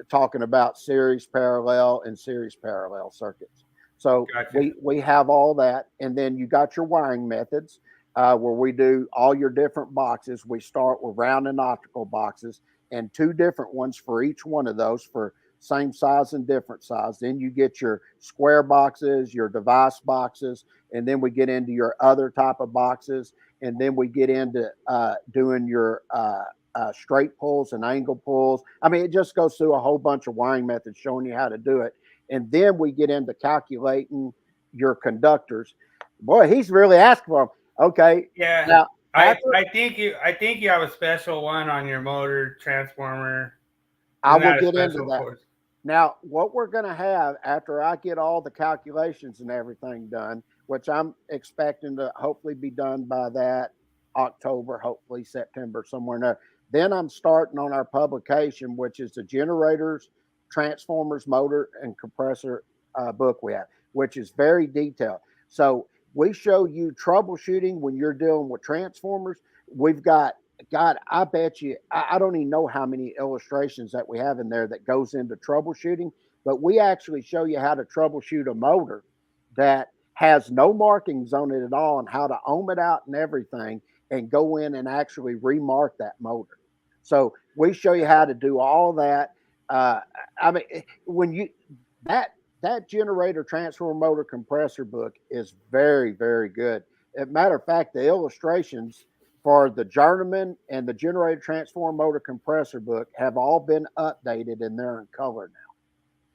talking about series parallel and series parallel circuits. So gotcha. we have all that, and then you got your wiring methods where we do all your different boxes. We start with round and optical boxes, and 2 different ones for each one of those for same size and different size. Then you get your square boxes, your device boxes, and then we get into your other type of boxes, and then we get into doing your straight pulls and angle pulls. I mean, it just goes through a whole bunch of wiring methods showing you how to do it. And then we get into calculating your conductors. Boy, he's really asking for them. Okay. Yeah. Now, I think you have a special one on your motor transformer. I will get into that. Course? Now, what we're going to have after I get all the calculations and everything done, which I'm expecting to hopefully be done by that October, hopefully September, somewhere in there. Then I'm starting on our publication, which is the generators, transformers, motor, and compressor book we have, which is very detailed. So we show you troubleshooting when you're dealing with transformers. We've got, God, I bet you, I don't even know how many illustrations that we have in there that goes into troubleshooting, but we actually show you how to troubleshoot a motor that has no markings on it at all and how to ohm it out and everything and go in and actually remark that motor. So we show you how to do all that. I mean, when you, that generator transformer motor compressor book is very, very good. as a matter of fact, the illustrations for the journeyman and the generator transform motor compressor book have all been updated and they're in color now.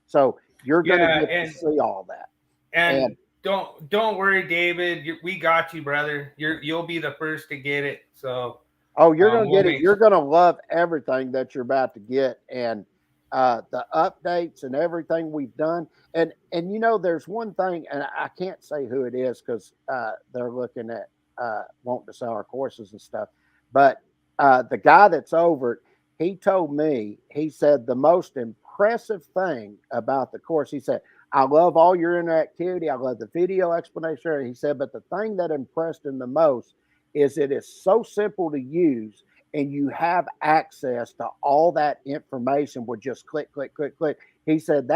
So you're going to get to see all that. And don't worry, David. We got you, brother. You'll be the first to get it. So you're going to get it. You're going to love everything that you're about to get, and the updates and everything we've done. And you know, there's one thing, and I can't say who it is because they're looking at wanting to sell our courses and stuff. But the guy that's over it, he told me, he said the most impressive thing about the course, he said, I love all your interactivity. I love the video explanation. He said, but the thing that impressed him the most is it is so simple to use and you have access to all that information with just click, click, click, click. He said,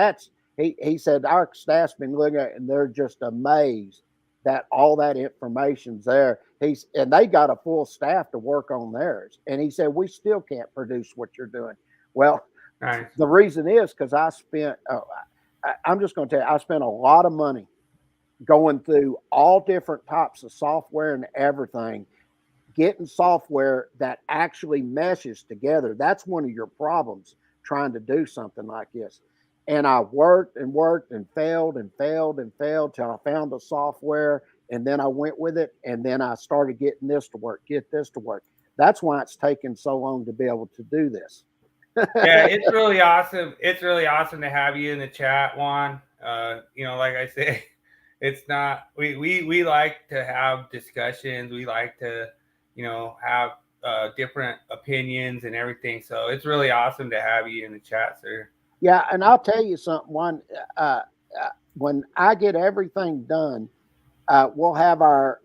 he said, our staff's been looking at it and they're just amazed that all that information's there. And they got a full staff to work on theirs. And he said, we still can't produce what you're doing. Well, nice. The reason is because I'm just going to tell you, I spent a lot of money going through all different types of software and everything, getting software that actually meshes together. That's one of your problems trying to do something like this. And I worked and worked and failed and failed and failed till I found the software, and then I went with it, and then I started getting this to work, get this to work. That's why it's taken so long to be able to do this. Yeah, it's really awesome. It's really awesome to have you in the chat, Juan. You know, like I say, it's not we like to have discussions. We like to, you know, have different opinions and everything. So it's really awesome to have you in the chat, sir. Yeah, and I'll tell you something, Juan. When I get everything done, we'll have our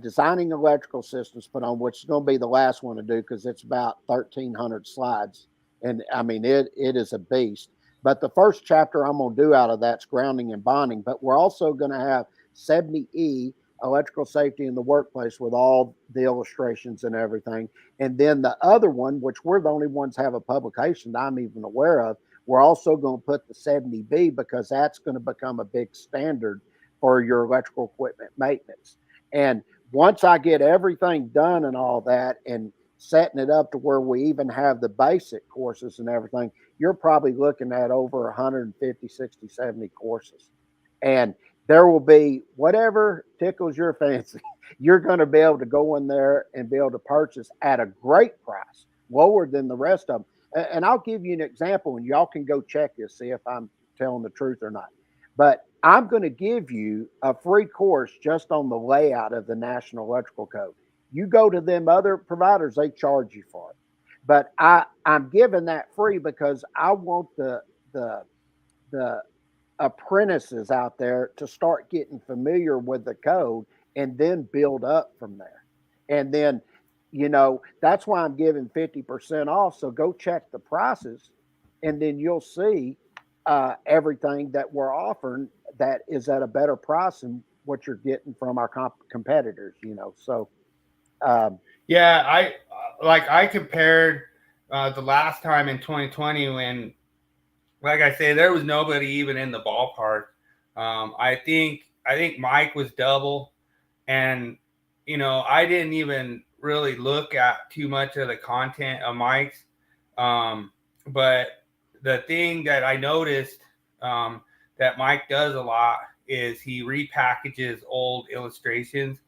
designing electrical systems put on, which is going to be the last one to do because it's about 1,300 slides. And I mean, it is a beast. But the first chapter I'm going to do out of that's grounding and bonding. But we're also going to have 70E, electrical safety in the workplace, with all the illustrations and everything. And then the other one, which we're the only ones have a publication that I'm even aware of, we're also going to put the 70B because that's going to become a big standard for your electrical equipment maintenance. And once I get everything done and all that and setting it up to where we even have the basic courses and everything, you're probably looking at over 150, 60, 70 courses. And there will be whatever tickles your fancy. You're going to be able to go in there and be able to purchase at a great price, lower than the rest of them. And I'll give you an example, and y'all can go check this, see if I'm telling the truth or not. But I'm going to give you a free course just on the layout of the National Electrical Code. You go to them other providers, they charge you for it. But I'm giving that free because I want the apprentices out there to start getting familiar with the code and then build up from there. And then, you know, that's why I'm giving 50% off. So go check the prices and then you'll see everything that we're offering that is at a better price than what you're getting from our competitors, you know. So yeah, I compared the last time in 2020 when, like I say, there was nobody even in the ballpark. I think Mike was double, and you know, I didn't even really look at too much of the content of Mike's. But the thing that I noticed that Mike does a lot is he repackages old illustrations,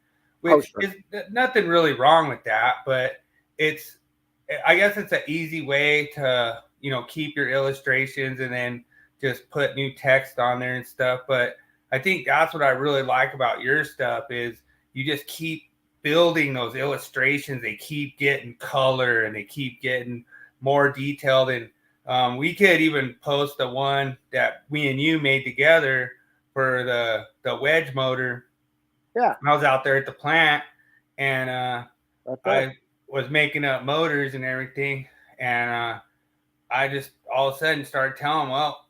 which is nothing really wrong with that, but I guess it's an easy way to, you know, keep your illustrations and then just put new text on there and stuff. But I think that's what I really like about your stuff is you just keep building those illustrations. They keep getting color and they keep getting more detailed. And we could even post the one that me and you made together for the wedge motor. Yeah. I was out there at the plant and I was making up motors and everything. And I just all of a sudden started telling, well,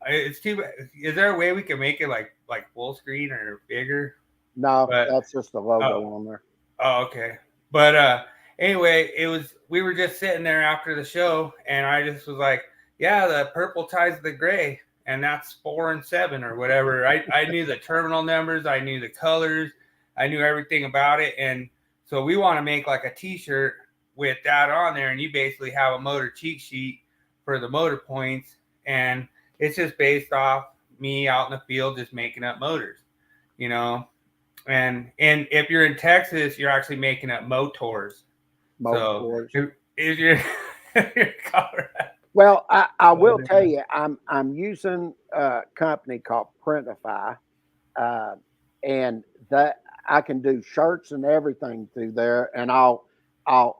it's too bad. Is there a way we can make it like full screen or bigger? No, that's just the logo on there. Oh, okay. But anyway, we were just sitting there after the show, and I just was like, yeah, the purple ties the gray, and that's 4 and 7 or whatever. I knew the terminal numbers, I knew the colors, I knew everything about it. And so we want to make like a t-shirt with that on there, and you basically have a motor cheat sheet for the motor points, and it's just based off me out in the field just making up motors, you know. And if you're in Texas, you're actually making up motors. Motors. So if you're, you're Colorado. Well, I will tell you, I'm using a company called Printify, and that I can do shirts and everything through there, and I'll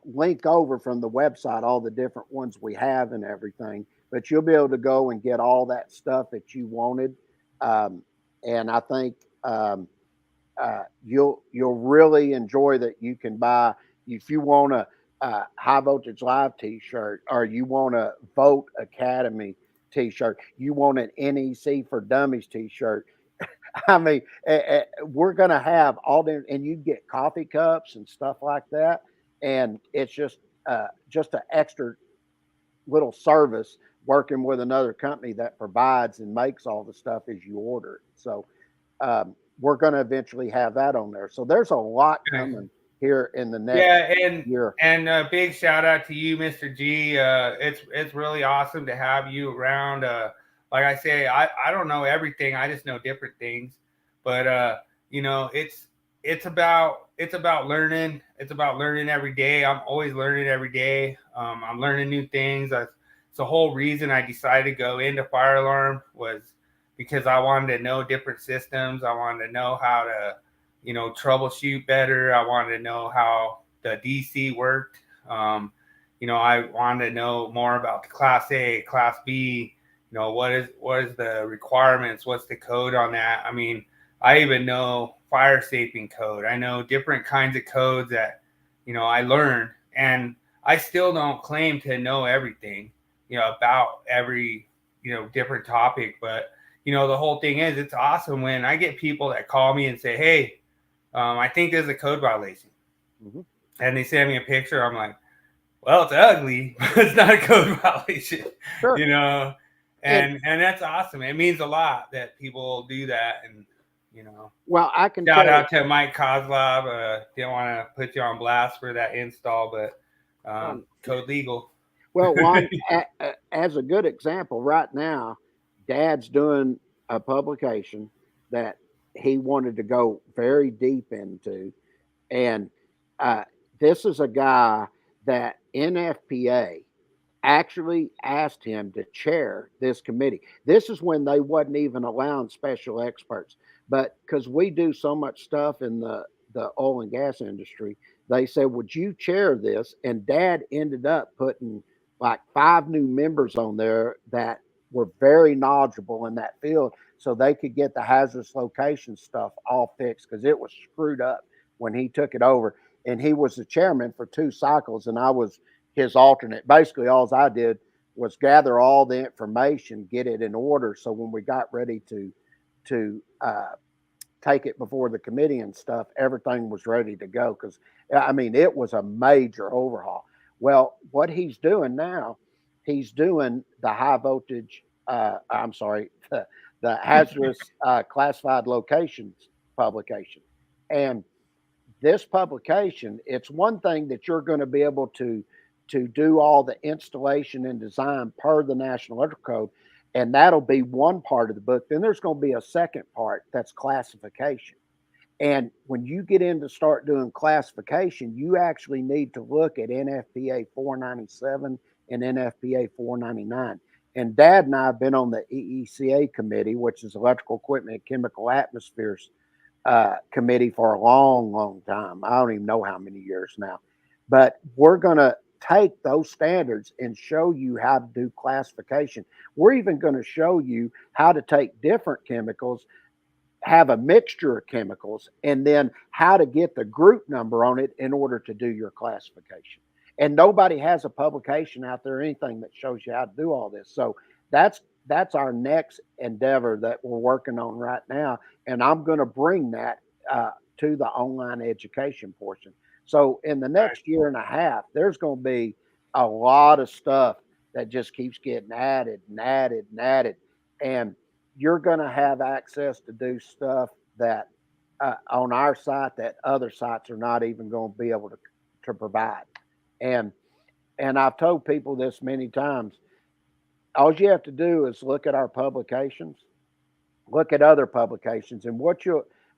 link over from the website all the different ones we have and everything. But you'll be able to go and get all that stuff that you wanted, and I think you'll really enjoy that. You can buy if you want a High Voltage Live T-shirt, or you want a Vote Academy T-shirt, you want an NEC for Dummies T-shirt. I mean, we're going to have all the, and you get coffee cups and stuff like that. And it's just an extra little service working with another company that provides and makes all the stuff as you order it. So we're going to eventually have that on there. So there's a lot coming here in the next year. And a big shout out to you, Mr. G. It's really awesome to have you around. Like I say, I don't know everything. I just know different things. But you know, it's about learning. It's about learning every day. I'm always learning every day. I'm learning new things. It's the whole reason I decided to go into fire alarm was because I wanted to know different systems. I wanted to know how to, you know, troubleshoot better. I wanted to know how the DC worked. You know, I wanted to know more about the Class A, Class B. You know, what is the requirements? What's the code on that? I mean, I even know fire safing code. I know different kinds of codes that, you know, I learned, and I still don't claim to know everything, you know, about every, you know, different topic. But, you know, the whole thing is, it's awesome when I get people that call me and say, hey, I think there's a code violation. Mm-hmm. And they send me a picture. I'm like, well, it's ugly, but it's not a code violation, sure. You know, and that's awesome. It means a lot that people do that. And, you know, well, I can shout out to Mike Kozlov. Didn't want to put you on blast for that install, but code legal. Well, Juan, as a good example, right now, Dad's doing a publication that he wanted to go very deep into. And this is a guy that NFPA actually asked him to chair this committee. This is when they wasn't even allowing special experts. But because we do so much stuff in the oil and gas industry, they said, would you chair this? And Dad ended up putting like 5 new members on there that were very knowledgeable in that field, so they could get the hazardous location stuff all fixed, because it was screwed up when he took it over. And he was the chairman for 2 cycles, and I was his alternate. Basically, all I did was gather all the information, get it in order, so when we got ready to take it before the committee and stuff, everything was ready to go. Because, I mean, it was a major overhaul. Well, what he's doing now, he's doing the high voltage, the hazardous classified locations publication. And this publication, it's one thing that you're going to be able to do all the installation and design per the National Electrical Code, and that'll be one part of the book. Then there's going to be a second part that's classification. And when you get in to start doing classification, you actually need to look at NFPA 497 and NFPA 499. And Dad and I have been on the EECA committee, which is Electrical Equipment and Chemical Atmospheres committee, for a long, long time. I don't even know how many years now. But we're going to take those standards and show you how to do classification. We're even going to show you how to take different chemicals, have a mixture of chemicals, and then how to get the group number on it in order to do your classification. And nobody has a publication out there or anything that shows you how to do all this. So that's our next endeavor that we're working on right now. And I'm going to bring that to the online education portion. So in the next year and a half, there's going to be a lot of stuff that just keeps getting added and added and added. And you're going to have access to do stuff that on our site that other sites are not even going to be able to provide. And I've told people this many times. All you have to do is look at our publications, look at other publications, and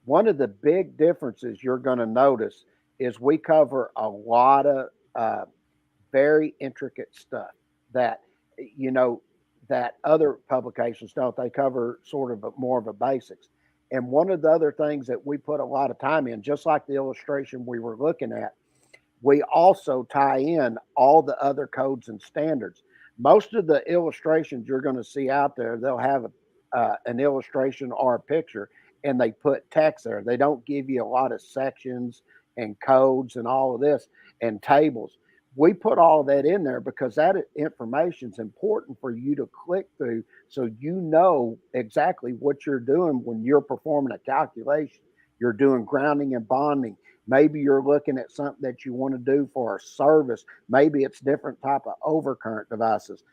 one of the big differences you're going to notice is we cover a lot of very intricate stuff that you know that other publications don't. They cover sort of more of a basics. And one of the other things that we put a lot of time in, just like the illustration we were looking at, we also tie in all the other codes and standards. Most of the illustrations you're going to see out there, they'll have an illustration or a picture, and they put text there. They don't give you a lot of sections and codes and all of this and tables. We put all of that in there because that information is important for you to click through so you know exactly what you're doing when you're performing a calculation. You're doing grounding and bonding. Maybe you're looking at something that you want to do for a service. Maybe it's different type of overcurrent devices.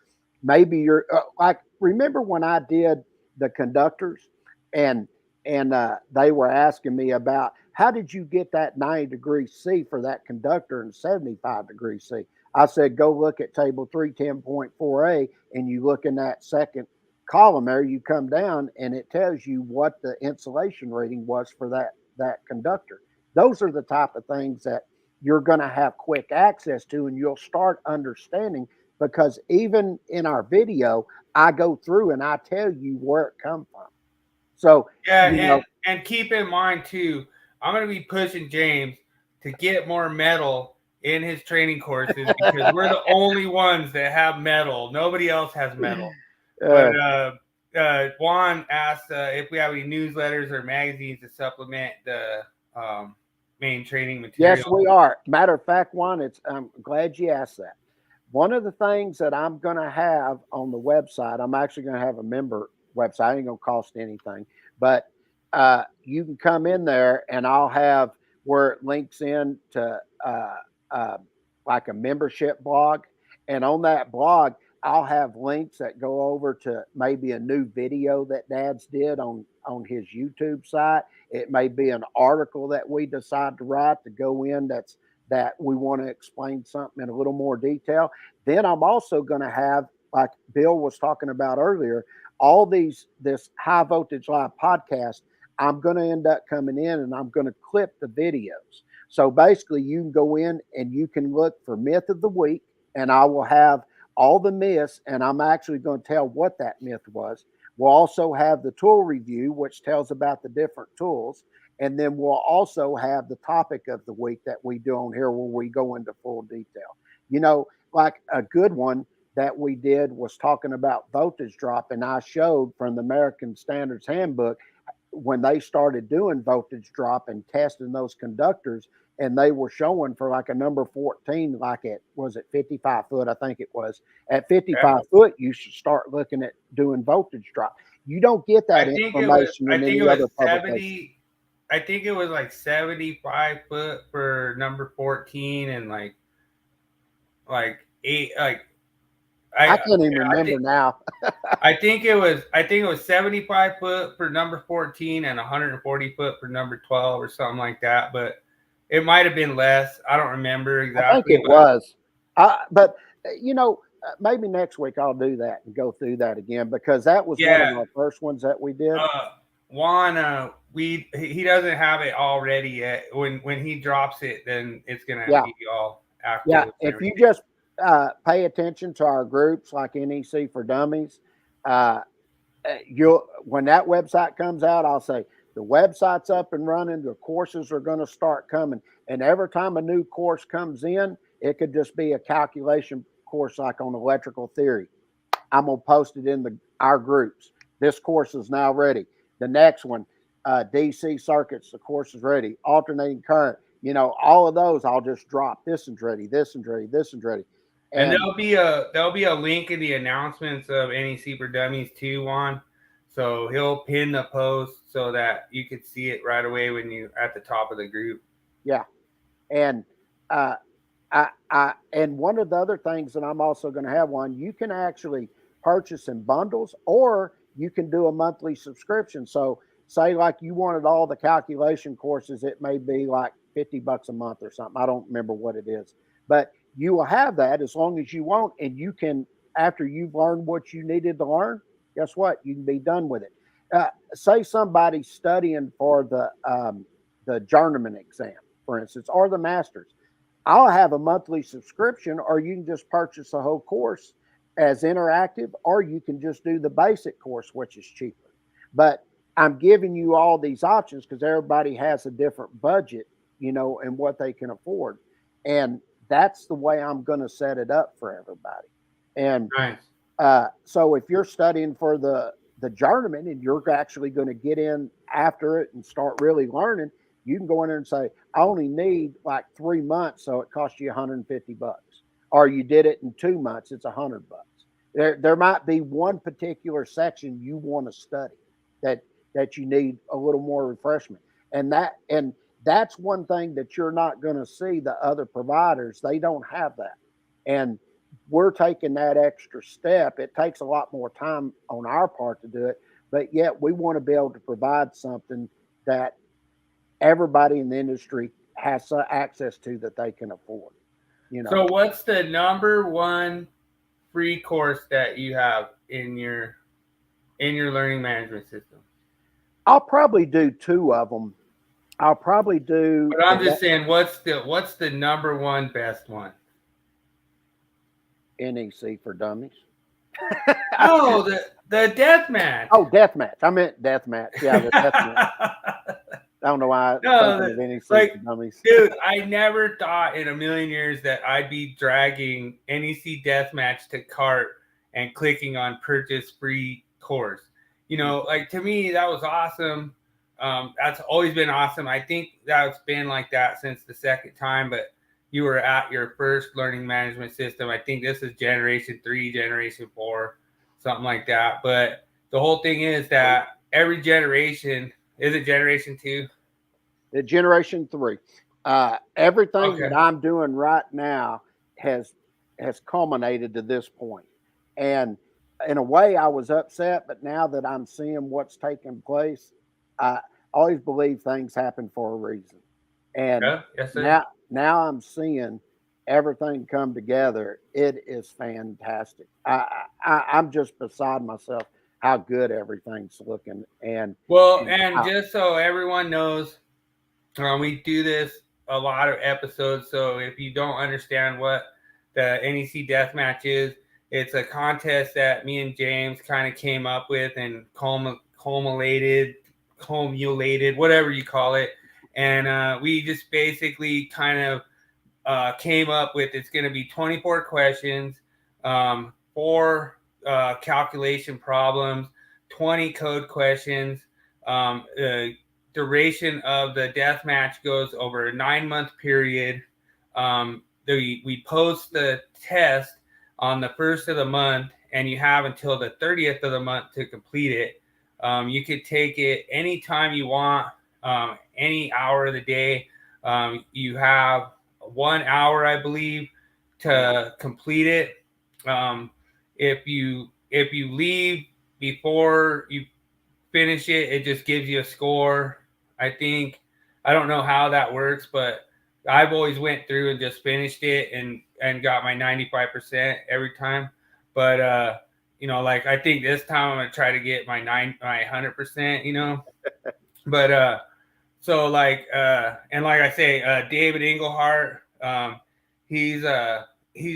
Maybe you're like, remember when I did the conductors and they were asking me about how did you get that 90 degrees C for that conductor and 75 degrees C? I said, go look at table 310.4a and you look in that second column there, you come down and it tells you what the insulation rating was for that conductor. Those are the type of things that you're going to have quick access to and you'll start understanding because even in our video, I go through and I tell you where it comes from. So, yeah, and keep in mind too, I'm going to be pushing James to get more metal in his training courses because we're the only ones that have metal. Nobody else has metal. But Juan asked if we have any newsletters or magazines to supplement the main training material. Yes, we are. Matter of fact, Juan, I'm glad you asked that. One of the things that I'm going to have on the website, I'm actually going to have a member website. It ain't going to cost anything, but you can come in there and I'll have where it links in to like a membership blog. And on that blog, I'll have links that go over to maybe a new video that Dad's did on his YouTube site. It may be an article that we decide to write to go in that we want to explain something in a little more detail. Then I'm also going to have, like Bill was talking about earlier, all this high voltage live podcast. I'm going to end up coming in and I'm going to clip the videos. So basically you can go in and you can look for myth of the week and I will have all the myths and I'm actually going to tell what that myth was. We'll also have the tool review, which tells about the different tools. And then we'll also have the topic of the week that we do on here where we go into full detail. You know, like a good one that we did was talking about voltage drop. And I showed from the American Standards Handbook when they started doing voltage drop and testing those conductors, and they were showing for like a number 14, like was it 55 foot? I think it was at 55 foot, you should start looking at doing voltage drop. You don't get that information in any other publication. I think it was like 75 foot for number 14 and like 8, I can't even remember now. I think it was 75 foot for number 14 and 140 foot for number 12 or something like that. But it might have been less. I don't remember exactly. I think it was. But you know, maybe next week I'll do that and go through that again because that was one of our first ones that we did. Juan, he doesn't have it all ready yet. When he drops it, then it's gonna be all active. Yeah, if you just pay attention to our groups like NEC for Dummies, when that website comes out, I'll say the website's up and running. The courses are going to start coming, and every time a new course comes in, it could just be a calculation course like on electrical theory. I'm gonna post it in our groups. This course is now ready. The next one, DC circuits, the course is ready. Alternating current, you know, all of those I'll just drop. This one's ready. This one's ready. This one's ready. And there'll be a link in the announcements of NEC for Dummies too, Juan. So he'll pin the post so that you can see it right away when you're at the top of the group. Yeah, and and one of the other things that I'm also going to have you can actually purchase in bundles or you can do a monthly subscription. So say like you wanted all the calculation courses, it may be like $50 a month or something. I don't remember what it is, but you will have that as long as you want. And you can, after you've learned what you needed to learn, guess what? You can be done with it. Say somebody's studying for the journeyman exam, for instance, or the master's. I'll have a monthly subscription, or you can just purchase the whole course as interactive, or you can just do the basic course, which is cheaper. But I'm giving you all these options because everybody has a different budget, and what they can afford. And that's the way I'm going to set it up for everybody. And Nice. so if you're studying for the journeyman and you're actually going to get in after it and start really learning, you can go in there and say, I only need like 3 months, so it costs you $150. Or you did it in 2 months, it's $100. There might be one particular section you want to study that you need a little more refreshment. And that's one thing that you're not going to see the other providers. They don't have that. And we're taking that extra step. It takes a lot more time on our part to do it, but yet we want to be able to provide something that everybody in the industry has access to that they can afford. So what's the number one free course that you have in your learning management system? I'll probably do 2 of them. I'll probably do. But I'm just saying, what's the number one best one? NEC for Dummies. Oh, the death match. Oh, death match. I meant death match. Yeah, the death match. I don't know why. NEC for Dummies. Dude, I never thought in a million years that I'd be dragging NEC Deathmatch to cart and clicking on purchase free course. Like to me, that was awesome. That's always been awesome. I think that's been like that since the second time, but you were at your first learning management system. I think this is generation 3, generation 4, something like that. But the whole thing is that every generation, is it generation 2? The generation 3. Everything that I'm doing right now has culminated to this point. And in a way, I was upset, but now that I'm seeing what's taking place, I always believe things happen for a reason. And now I'm seeing everything come together. It is fantastic. I'm just beside myself how good everything's looking. And just so everyone knows, we do this a lot of episodes. So if you don't understand what the NEC Deathmatch is, it's a contest that me and James kind of came up with and culminated, whatever you call it. And we just basically kind of came up with, it's going to be 24 questions, 4 calculation problems, 20 code questions. The duration of the death match goes over a 9-month period. We post the test on the 1st of the month, and you have until the 30th of the month to complete it. You could take it anytime you want, any hour of the day. You have 1 hour, I believe, to complete it. If you leave before you finish it, it just gives you a score. I don't know how that works, but I've always went through and just finished it and got my 95% every time. But like I think this time I'm gonna try to get my 100%. But so like and like I say, David Englehart, he's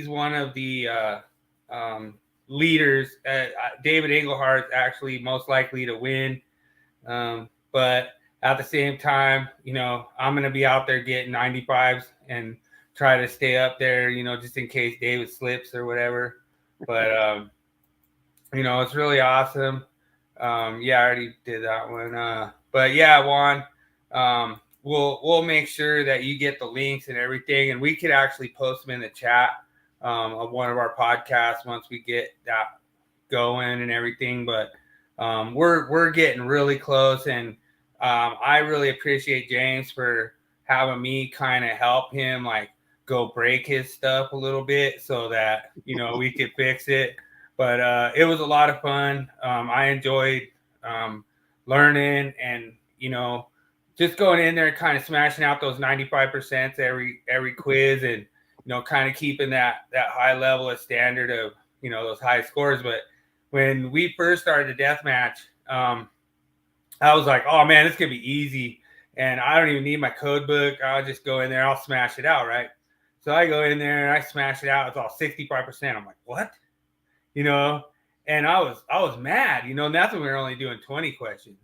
one of the leaders. David Englehart is actually most likely to win, but at the same time, I'm going to be out there getting 95s and try to stay up there, just in case David slips or whatever. But, it's really awesome. I already did that one. But yeah, Juan, we'll make sure that you get the links and everything, and we could actually post them in the chat of one of our podcasts once we get that going and everything. But we're getting really close, and I really appreciate James for having me kind of help him like go break his stuff a little bit so that we could fix it. But it was a lot of fun. I enjoyed learning and, just going in there and kind of smashing out those 95% every quiz and, kind of keeping that high level of standard of, those high scores. But when we first started the death match, I was like, oh man, it's going to be easy. And I don't even need my code book. I'll just go in there. I'll smash it out. Right. So I go in there and I smash it out. It's all 65%. I'm like, what? And I was mad, and that's when we were only doing 20 questions.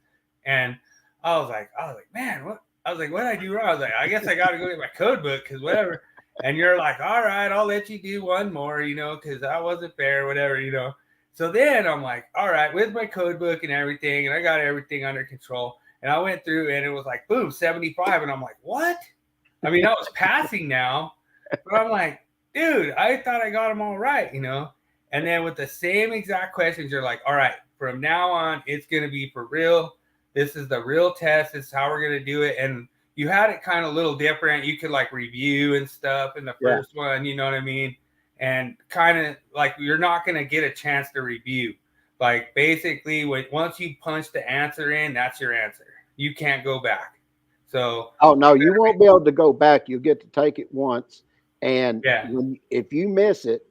And I was like, man, what? I was like, what did I do wrong? I was like, I guess I got to go get my code book because whatever. And you're like, all right, I'll let you do one more, because that wasn't fair, whatever, So then I'm like, all right, with my code book and everything, and I got everything under control. And I went through and it was like, boom, 75. And I'm like, what? I mean, I was passing now, but I'm like, dude, I thought I got them all right, And then with the same exact questions, you're like, all right, from now on, it's going to be for real. This is the real test. This is how we're going to do it. And you had it kind of a little different. You could like review and stuff in the first one, you know what I mean? And kind of like you're not going to get a chance to review. Like basically, once you punch the answer in, that's your answer. You can't go back. So. Oh, no, you won't be able to go back. You'll get to take it once. And if you miss it,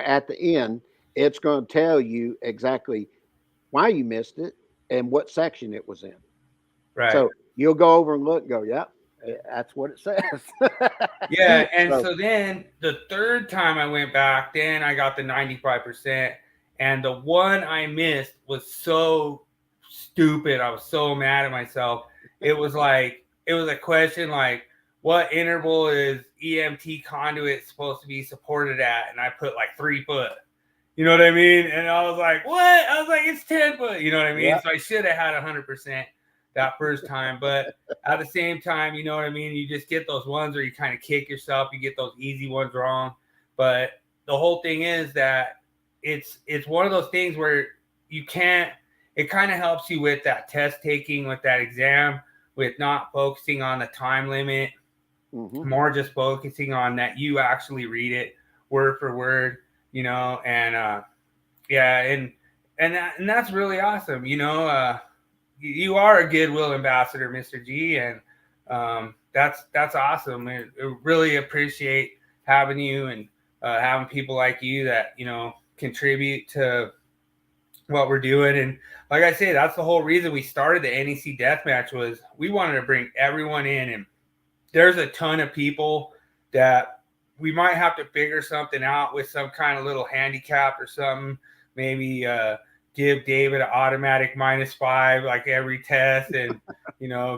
at the end, it's going to tell you exactly why you missed it and what section it was in. Right. So you'll go over and look and go, yep, that's what it says. Yeah. And so then the third time I went back, then I got the 95%. And the one I missed was so stupid. I was so mad at myself. It was a question like, what interval is EMT conduit supposed to be supported at? And I put like 3 foot. You know what I mean? And I was like, what? I was like, it's 10 foot. You know what I mean? So I should have had 100% that first time. But at the same time, you know what I mean? You just get those ones where you kind of kick yourself. You get those easy ones wrong. But the whole thing is that it's one of those things where it kind of helps you with that test taking, with that exam, with not focusing on the time limit. Mm-hmm. More just focusing on that you actually read it word for word, and that's really awesome. You are a goodwill ambassador, Mr. G, and that's awesome. I really appreciate having you and having people like you that contribute to what we're doing. And like I say, that's the whole reason we started the NEC Deathmatch was we wanted to bring everyone in. And there's a ton of people that we might have to figure something out with some kind of little handicap or something. Maybe give David an automatic -5 like every test, and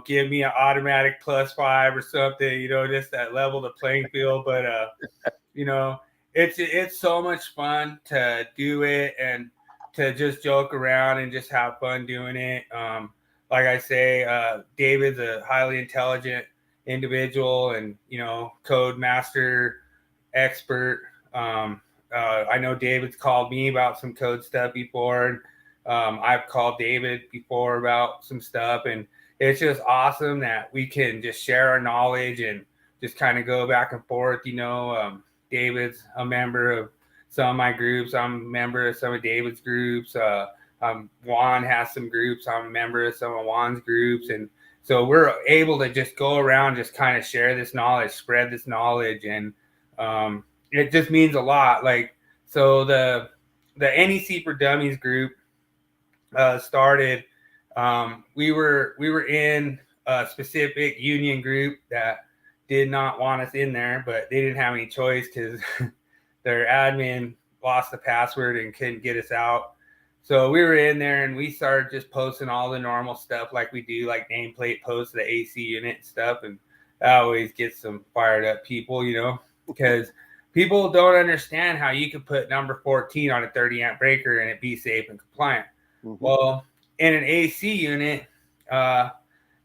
give me an automatic +5 or something. Just that level the playing field. But it's so much fun to do it and to just joke around and just have fun doing it. Like I say, David's a highly intelligent individual and code master expert. I know David's called me about some code stuff before, and I've called David before about some stuff, and it's just awesome that we can just share our knowledge and just kind of go back and forth. David's a member of some of my groups. I'm a member of some of David's groups. Juan has some groups. I'm a member of some of Juan's groups, and so we're able to just go around, just kind of share this knowledge, spread this knowledge. And it just means a lot. Like, so the NEC for Dummies group started. We were in a specific union group that did not want us in there, but they didn't have any choice because their admin lost the password and couldn't get us out. So we were in there and we started just posting all the normal stuff like we do, like nameplate posts to the AC unit and stuff. And that always gets some fired up people, because people don't understand how you could put number 14 on a 30 amp breaker and it be safe and compliant. Mm-hmm. Well, in an AC unit, the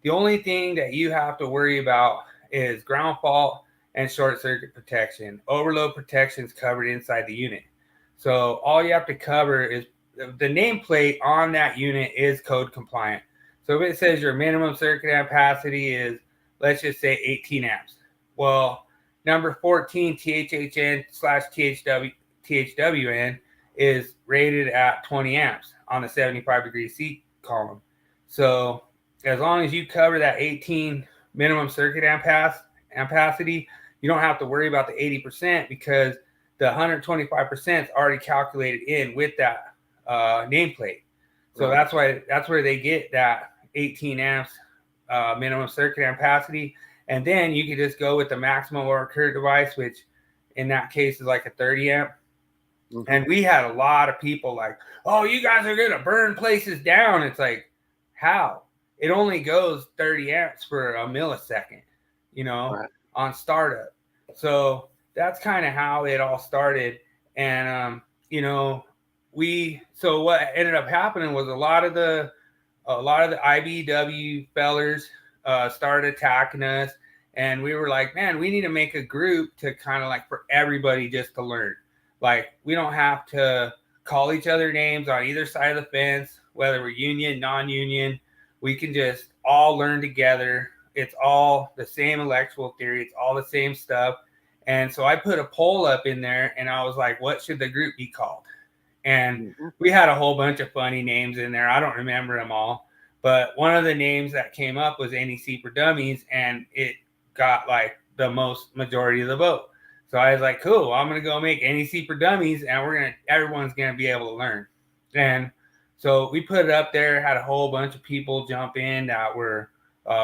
only thing that you have to worry about is ground fault and short circuit protection. Overload protection is covered inside the unit. So all you have to cover is the nameplate on that unit is code compliant. So if it says your minimum circuit ampacity is, let's just say 18 amps. Well, number 14 THHN/THWN is rated at 20 amps on the 75 degree C column. So as long as you cover that 18 minimum circuit ampacity, you don't have to worry about the 80% because the 125% is already calculated in with that nameplate. So that's where they get that 18 amps minimum circuit ampacity. And then you can just go with the maximum over current device, which in that case is like a 30 amp. Mm-hmm. And we had a lot of people like, oh, you guys are going to burn places down. It's like, how? It only goes 30 amps for a millisecond, on startup. So that's kind of how it all started. And, so what ended up happening was a lot of the IBW fellers started attacking us. And we were like, man, we need to make a group to kind of like for everybody just to learn. Like, we don't have to call each other names on either side of the fence, whether we're union, non-union. We can just all learn together. It's all the same electrical theory. It's all the same stuff. And so I put a poll up in there and I was like, what should the group be called? And we had a whole bunch of funny names in there. I don't remember them all. But one of the names that came up was NEC for Dummies, and it got like the most majority of the vote. So I was like, cool, I'm going to go make NEC for Dummies, and everyone's going to be able to learn. And so we put it up there, had a whole bunch of people jump in that were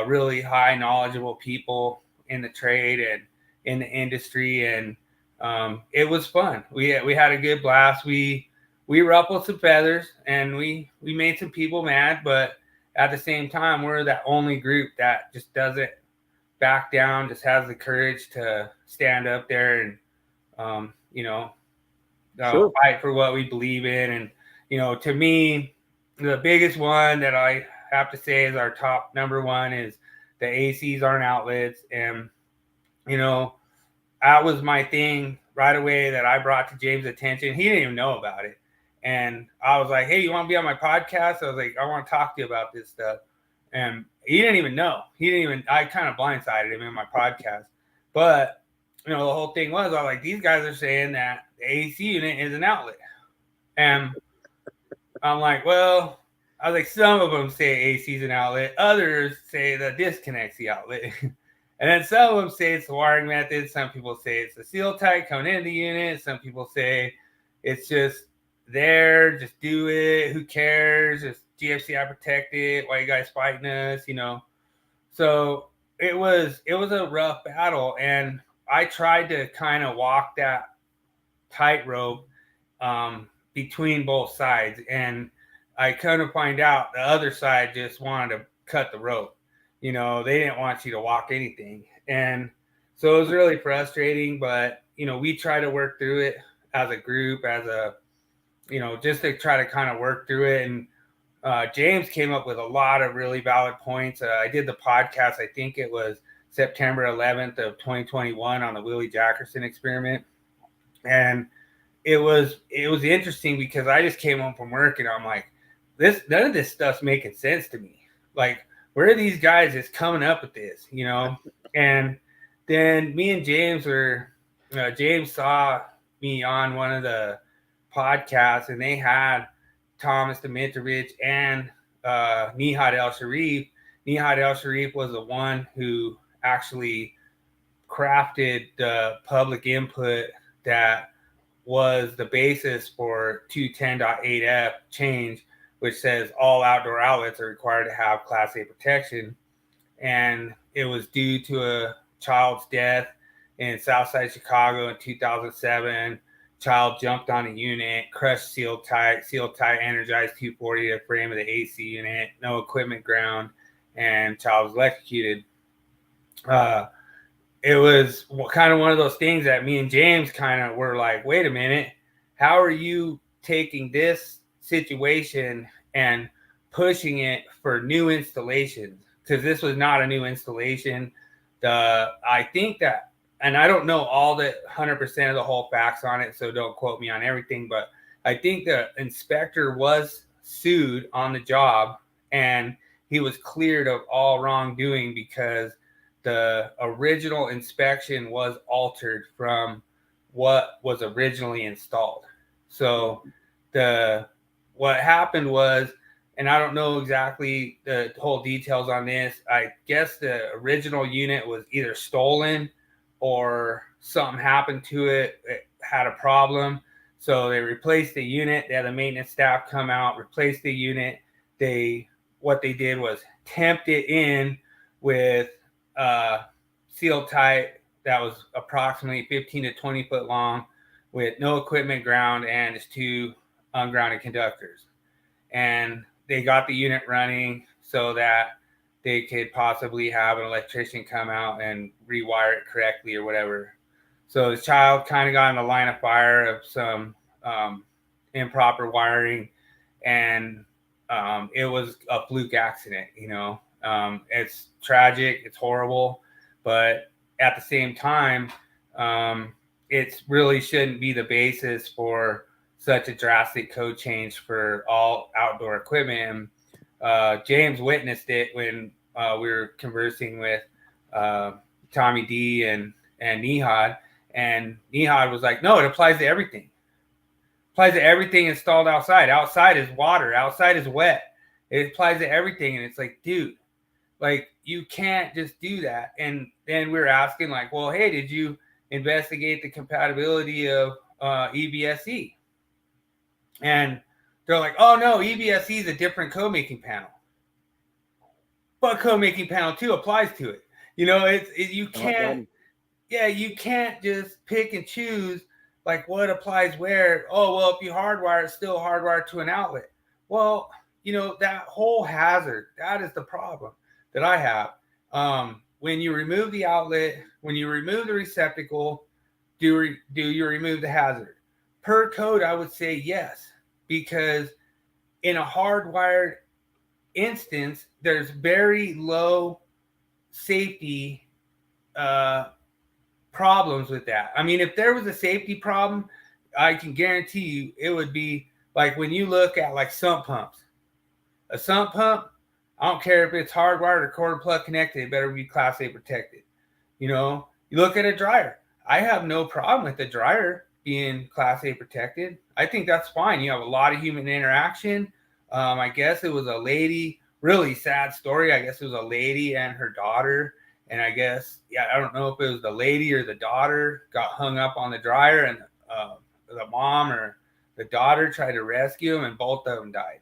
really high knowledgeable people in the trade and in the industry. And it was fun. We had a good blast. We ruffled some feathers and we made some people mad, but at the same time, we're that only group that just doesn't back down, just has the courage to stand up there and, fight for what we believe in. And, to me, the biggest one that I have to say is our top number one is the ACs aren't outlets. And, that was my thing right away that I brought to James' attention. He didn't even know about it. And I was like, hey, you want to be on my podcast? I was like, I want to talk to you about this stuff. And he didn't even know. I kind of blindsided him in my podcast. But, the whole thing was, I was like, these guys are saying that the AC unit is an outlet. And I'm like, well, I was like, some of them say AC is an outlet. Others say the disconnect's the outlet. And then some of them say it's the wiring method. Some people say it's the seal tight coming into the unit. Some people say it's just there, just do it. Who cares? It's GFCI protected. Why you guys fighting us? So it was a rough battle, and I tried to kind of walk that tightrope between both sides, and I kind of find out the other side just wanted to cut the rope. They didn't want you to walk anything, and so it was really frustrating. But we try to work through it as a group, as a just to try to kind of work through it. And James came up with a lot of really valid points. I did the podcast, I think it was September 11th of 2021 on the Willie Jackerson experiment. And it was interesting because I just came home from work and I'm like, none of this stuff's making sense to me. Like, where are these guys just coming up with this, And then me and James James saw me on one of the podcasts, and they had Thomas Dimitrovich and Nihad El-Sharif. Nihad El-Sharif was the one who actually crafted the public input that was the basis for 210.8F change, which says all outdoor outlets are required to have Class A protection. And it was due to a child's death in Southside Chicago in 2007. Child jumped on a unit, crushed seal tight, energized 240 to the frame of the AC unit, no equipment ground, and child was electrocuted. It was kind of one of those things that me and James kind of were like, wait a minute, how are you taking this situation and pushing it for new installations? Because this was not a new installation. I think that, and I don't know all the 100% of the whole facts on it, so don't quote me on everything, but I think the inspector was sued on the job and he was cleared of all wrongdoing because the original inspection was altered from what was originally installed. So what happened was and I don't know exactly the whole details on this. I guess the original unit was either stolen or something happened to it. It had a problem. So they replaced the unit. They had the maintenance staff come out, replace the unit. What they did was tempt it in with seal tight that was approximately 15 to 20 foot long with no equipment ground and just 2 ungrounded conductors. And they got the unit running so that they could possibly have an electrician come out and rewire it correctly or whatever. So the child kind of got in the line of fire of some improper wiring, and it was a fluke accident. It's tragic, it's horrible, but at the same time, it really shouldn't be the basis for such a drastic code change for all outdoor equipment. James witnessed it when we were conversing with Tommy D and Nihad, and Nihad was like, no, it applies to everything. It applies to everything installed outside. Outside is water. Outside is wet. It applies to everything. And it's like, dude, like, you can't just do that. And then we were asking, like, well, hey, did you investigate the compatibility of EBSE? And they're like, oh, no, EBSE is a different code making panel. But code making panel 2 applies to it. You can't. Yeah, you can't just pick and choose like what applies where. Oh, well, if you hardwire, it's still hardwired to an outlet. Well, that whole hazard, that is the problem that I have. When you remove the outlet, when you remove the receptacle, do you remove the hazard? Per code, I would say yes, because in a hardwired instance, there's very low safety problems with that. I mean, if there was a safety problem, I can guarantee you it would be like when you look at like sump pumps. A sump pump, I don't care if it's hardwired or cord plug connected, it better be Class A protected. You look at a dryer. I have no problem with the dryer being Class A protected. I think that's fine. You have a lot of human interaction. I guess it was a lady, really sad story. I guess it was a lady and her daughter. And I guess, I don't know if it was the lady or the daughter got hung up on the dryer, and the mom or the daughter tried to rescue him, and both of them died,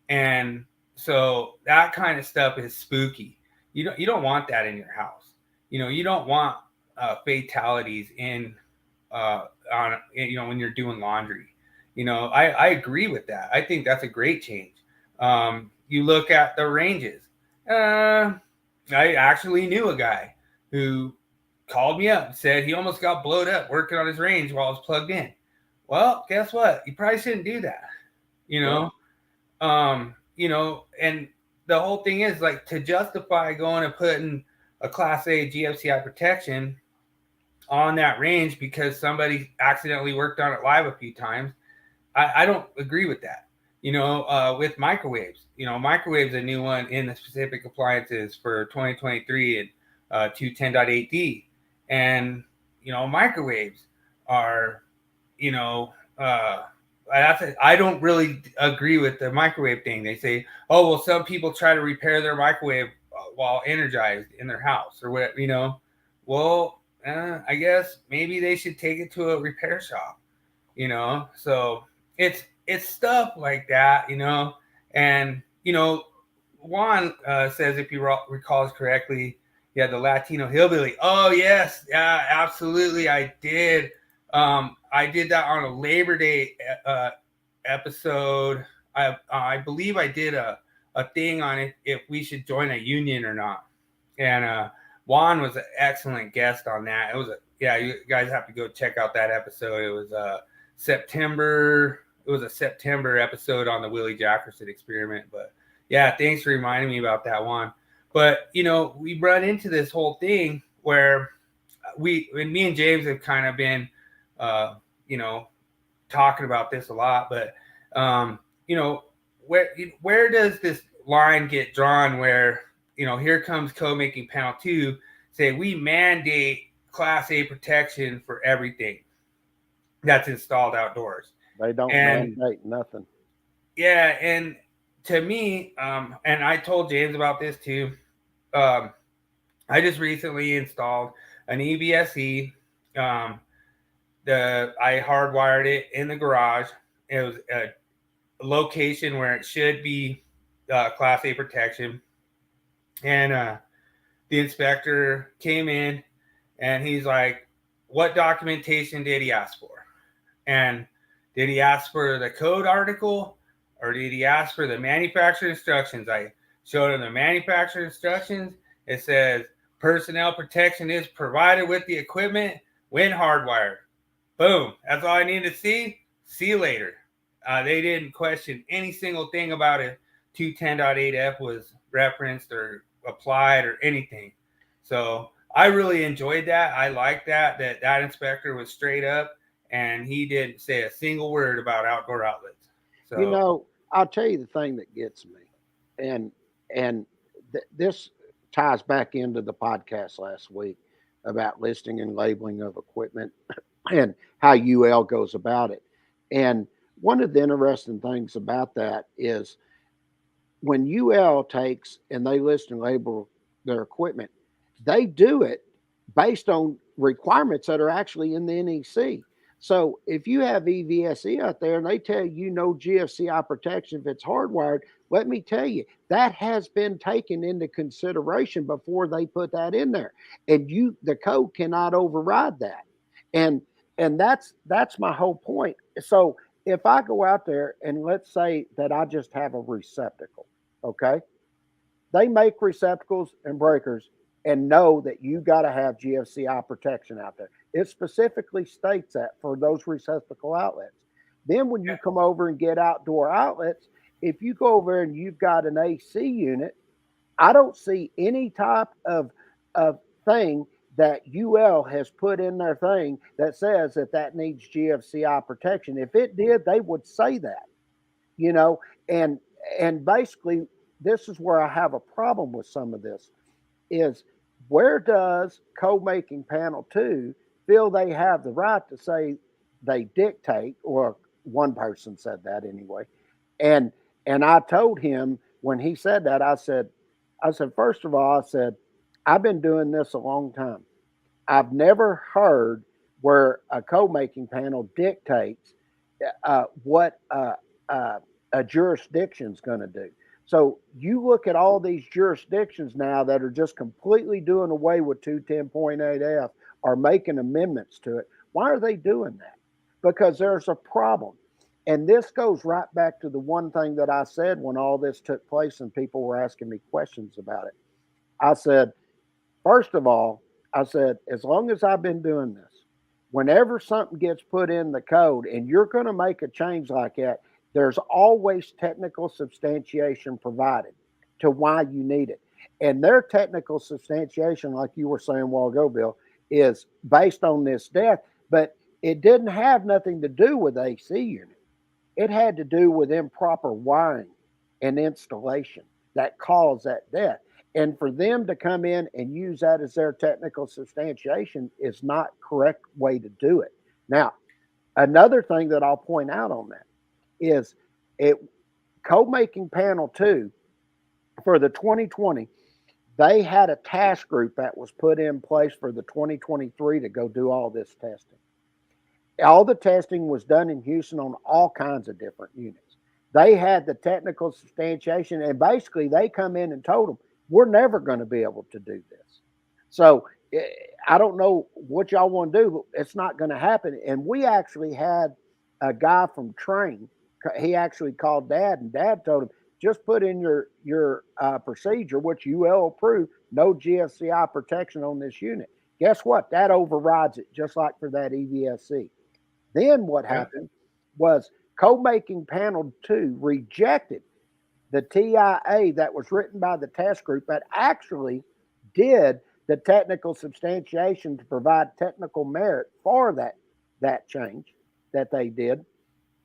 And so that kind of stuff is spooky. You don't want that in your house. You don't want fatalities in when you're doing laundry. I agree with that. I think that's a great change. You look at the ranges. I actually knew a guy who called me up and said he almost got blowed up working on his range while I was plugged in. Well, guess what? You probably shouldn't do that. And the whole thing is, like, to justify going and putting a Class A GFCI protection on that range because somebody accidentally worked on it live a few times. I don't agree with that. With microwaves, microwaves, a new one in the specific appliances for 2023 and 210.8D. And, microwaves are, I don't really agree with the microwave thing. They say, oh, well, some people try to repair their microwave while energized in their house or whatever, Well, I guess maybe they should take it to a repair shop, So it's stuff like that, And, Juan says, if he recalls correctly, the Latino hillbilly. Oh, yes. Yeah, absolutely. I did. I did that on a Labor Day episode. I believe I did a thing on it, if we should join a union or not. And Juan was an excellent guest on that. It was you guys have to go check out that episode. It was September. It was a September episode on the Willie Jackerson experiment. But thanks for reminding me about that one. But we run into this whole thing where me and James have kind of been talking about this a lot. But where does this line get drawn where here comes code making panel 2, say we mandate Class A protection for everything that's installed outdoors? They don't mandate nothing. Yeah, and to me, and I told James about this too. I just recently installed an EVSE. I hardwired it in the garage. It was a location where it should be Class A protection, and the inspector came in, and he's like, "What documentation did he ask for?" And did he ask for the code article, or did he ask for the manufacturer instructions? I showed him the manufacturer instructions. It says personnel protection is provided with the equipment when hardwired. Boom. That's all I needed to see. See you later. They didn't question any single thing about it. 210.8F was referenced or applied or anything. So I really enjoyed that. I liked that inspector was straight up, and he didn't say a single word about outdoor outlets. So You know, I'll tell you the thing that gets me, and this ties back into the podcast last week about listing and labeling of equipment and how UL goes about it. And one of the interesting things about that is when UL takes and they list and label their equipment, they do it based on requirements that are actually in the NEC. So if you have EVSE out there and they tell you no GFCI protection if it's hardwired, let me tell you that has been taken into consideration before they put that in there, and the code cannot override that. And that's my whole point. So if I go out there and let's say that I just have a receptacle, okay, they make receptacles and breakers and know that you got to have GFCI protection out there. It specifically states that for those receptacle outlets. Then when you come over and get outdoor outlets, if you go over and you've got an AC unit, I don't see any type of thing that UL has put in their thing that says that needs GFCI protection. If it did, they would say that, you know, and basically this is where I have a problem with some of this is where does code making panel 2 feel they have the right to say they dictate, or one person said that anyway. And I told him when he said that, I said, first of all, I said, I've been doing this a long time. I've never heard where a code making panel dictates what a jurisdiction's going to do. So you look at all these jurisdictions now that are just completely doing away with 210.8F or making amendments to it. Why are they doing that? Because there's a problem. And this goes right back to the one thing that I said when all this took place and people were asking me questions about it. I said, first of all, I said, as long as I've been doing this, whenever something gets put in the code and you're going to make a change like that, there's always technical substantiation provided to why you need it. And their technical substantiation, like you were saying a while ago, Bill, is based on this death, but it didn't have nothing to do with AC unit. It had to do with improper wiring and installation that caused that death. And for them to come in and use that as their technical substantiation is not correct way to do it. Now, another thing that I'll point out on that is code making panel 2 for the 2020, they had a task group that was put in place for the 2023 to go do all this testing. All the testing was done in Houston on all kinds of different units. They had the technical substantiation, and basically they come in and told them, we're never going to be able to do this. So I don't know what y'all want to do, but it's not going to happen. And we actually had a guy from Train. He actually called Dad, and Dad told him, just put in your procedure, which UL approved, no GFCI protection on this unit. Guess what? That overrides it, just like for that EVSE. Then what happened was code making panel 2 rejected the TIA that was written by the test group that actually did the technical substantiation to provide technical merit for that change that they did.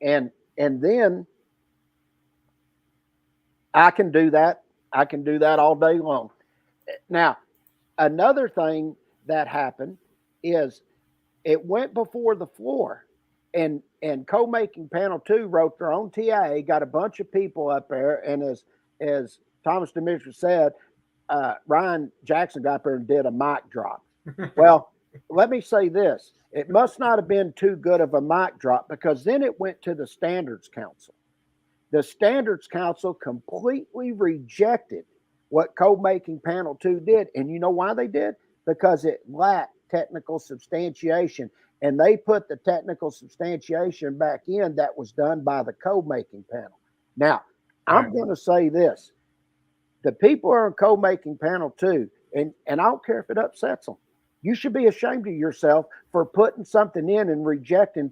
And then I can do that. I can do that all day long. Now, another thing that happened is it went before the floor, and Co-Making Panel 2 wrote their own TIA, got a bunch of people up there, and as Thomas Demetrius said, Ryan Jackson got up there and did a mic drop. Well, let me say this. It must not have been too good of a mic drop, because then it went to the Standards Council. The Standards Council completely rejected what Co-Making Panel 2 did. And you know why they did? Because it lacked technical substantiation. And they put the technical substantiation back in that was done by the Co-Making Panel. Now, I'm going to say this. The people who are in Co-Making Panel 2, and I don't care if it upsets them, you should be ashamed of yourself for putting something in and rejecting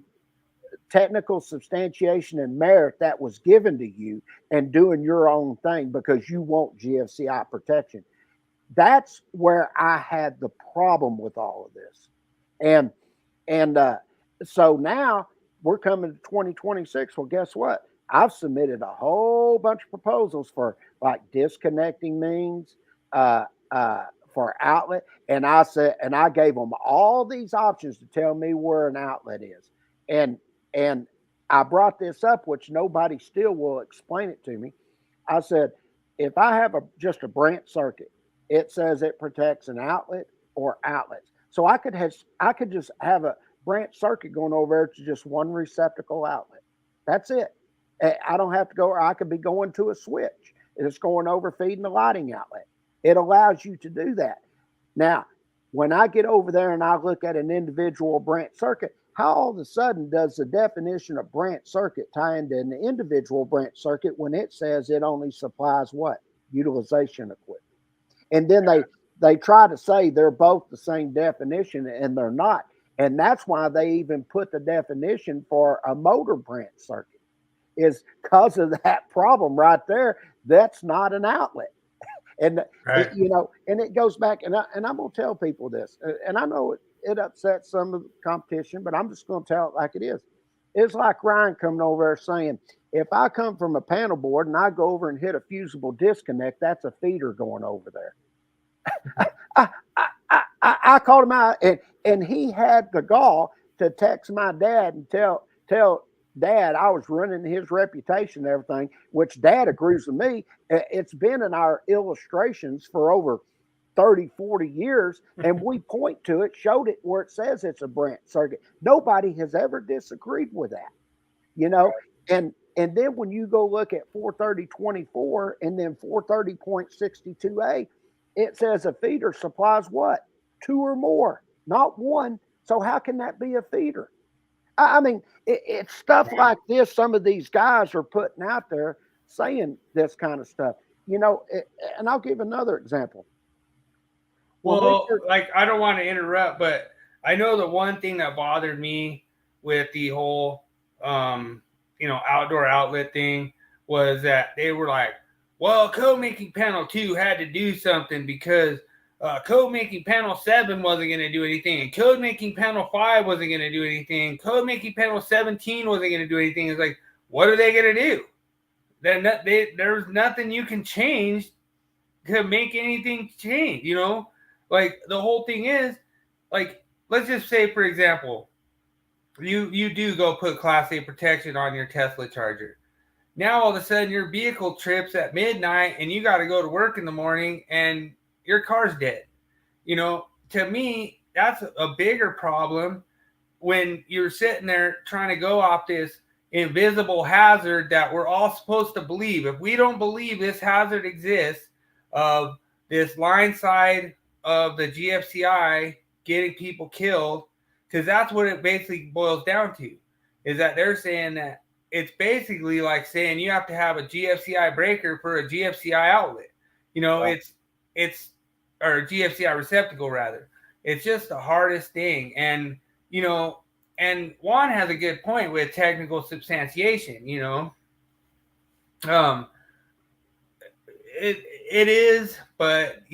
technical substantiation and merit that was given to you and doing your own thing because you want GFCI protection. That's where I had the problem with all of this. And so now we're coming to 2026. Well, guess what? I've submitted a whole bunch of proposals for like disconnecting means, for outlet. And I said, and I gave them all these options to tell me where an outlet is. And I brought this up, which nobody still will explain it to me. I said, if I have just a branch circuit, it says it protects an outlet or outlets. So I could just have a branch circuit going over there to just one receptacle outlet. That's it. I don't have to go, or I could be going to a switch. It's going over feeding the lighting outlet. It allows you to do that. Now, when I get over there and I look at an individual branch circuit, how all of a sudden does the definition of branch circuit tie into an individual branch circuit when it says it only supplies what? Utilization equipment. And then they try to say they're both the same definition, and they're not. And that's why they even put the definition for a motor branch circuit, is because of that problem right there. That's not an outlet. And, and it goes back, and I'm going to tell people this, and I know it upsets some of the competition, but I'm just going to tell it like it is. It's like Ryan coming over there saying, if I come from a panel board and I go over and hit a fusible disconnect, that's a feeder going over there. I called him out, and he had the gall to text my dad and tell Dad I was ruining his reputation and everything, which Dad agrees with me. It's been in our illustrations for over 30, 40 years, and we point to it, showed it where it says it's a branch circuit. Nobody has ever disagreed with that, and then when you go look at 430.24 and then 430.62A, it says a feeder supplies what? 2 or more, not 1. So how can that be a feeder? I mean, it's stuff like this. Some of these guys are putting out there saying this kind of stuff, and I'll give another example. Well, like, I don't want to interrupt, but I know the one thing that bothered me with the whole, outdoor outlet thing was that they were like, well, Co-Making Panel 2 had to do something because Co-Making Panel 7 wasn't going to do anything, and Co-Making Panel 5 wasn't going to do anything, Code-Making Panel 17 wasn't going to do anything. It's like, what are they going to do? There's nothing you can change to make anything change, Like, the whole thing is, like, let's just say, for example, you do go put Class A protection on your Tesla charger. Now, all of a sudden, your vehicle trips at midnight, and you got to go to work in the morning, and your car's dead. To me, that's a bigger problem when you're sitting there trying to go off this invisible hazard that we're all supposed to believe. If we don't believe this hazard exists of this line side of the GFCI getting people killed, because that's what it basically boils down to, is that they're saying that it's basically like saying you have to have a GFCI breaker for a GFCI outlet. It's or a GFCI receptacle rather. It's just the hardest thing. And, and Juan has a good point with technical substantiation, it is, but,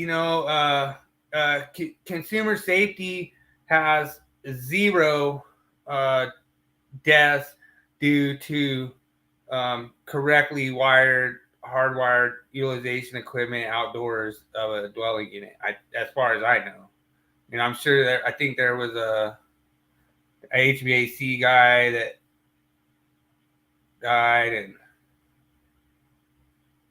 consumer safety has 0 deaths due to correctly hardwired utilization equipment outdoors of a dwelling unit. As far as I know, I'm sure I think there was a HVAC guy that died, and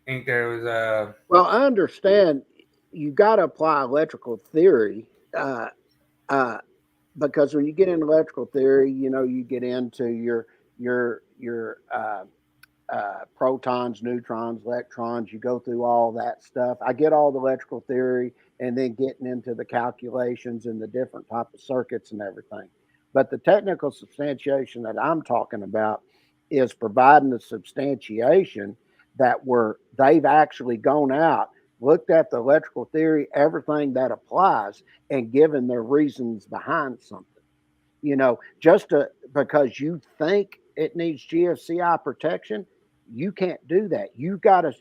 I think there was a. Well, I understand you got to apply electrical theory, uh, because when you get in electrical theory, you get into your protons, neutrons, electrons. You go through all that stuff. I get all the electrical theory, and then getting into the calculations and the different type of circuits and everything. But the technical substantiation that I'm talking about is providing the substantiation that they've actually gone out, looked at the electrical theory, everything that applies, and given their reasons behind something. Just because you think it needs GFCI protection, you can't do that. You got to.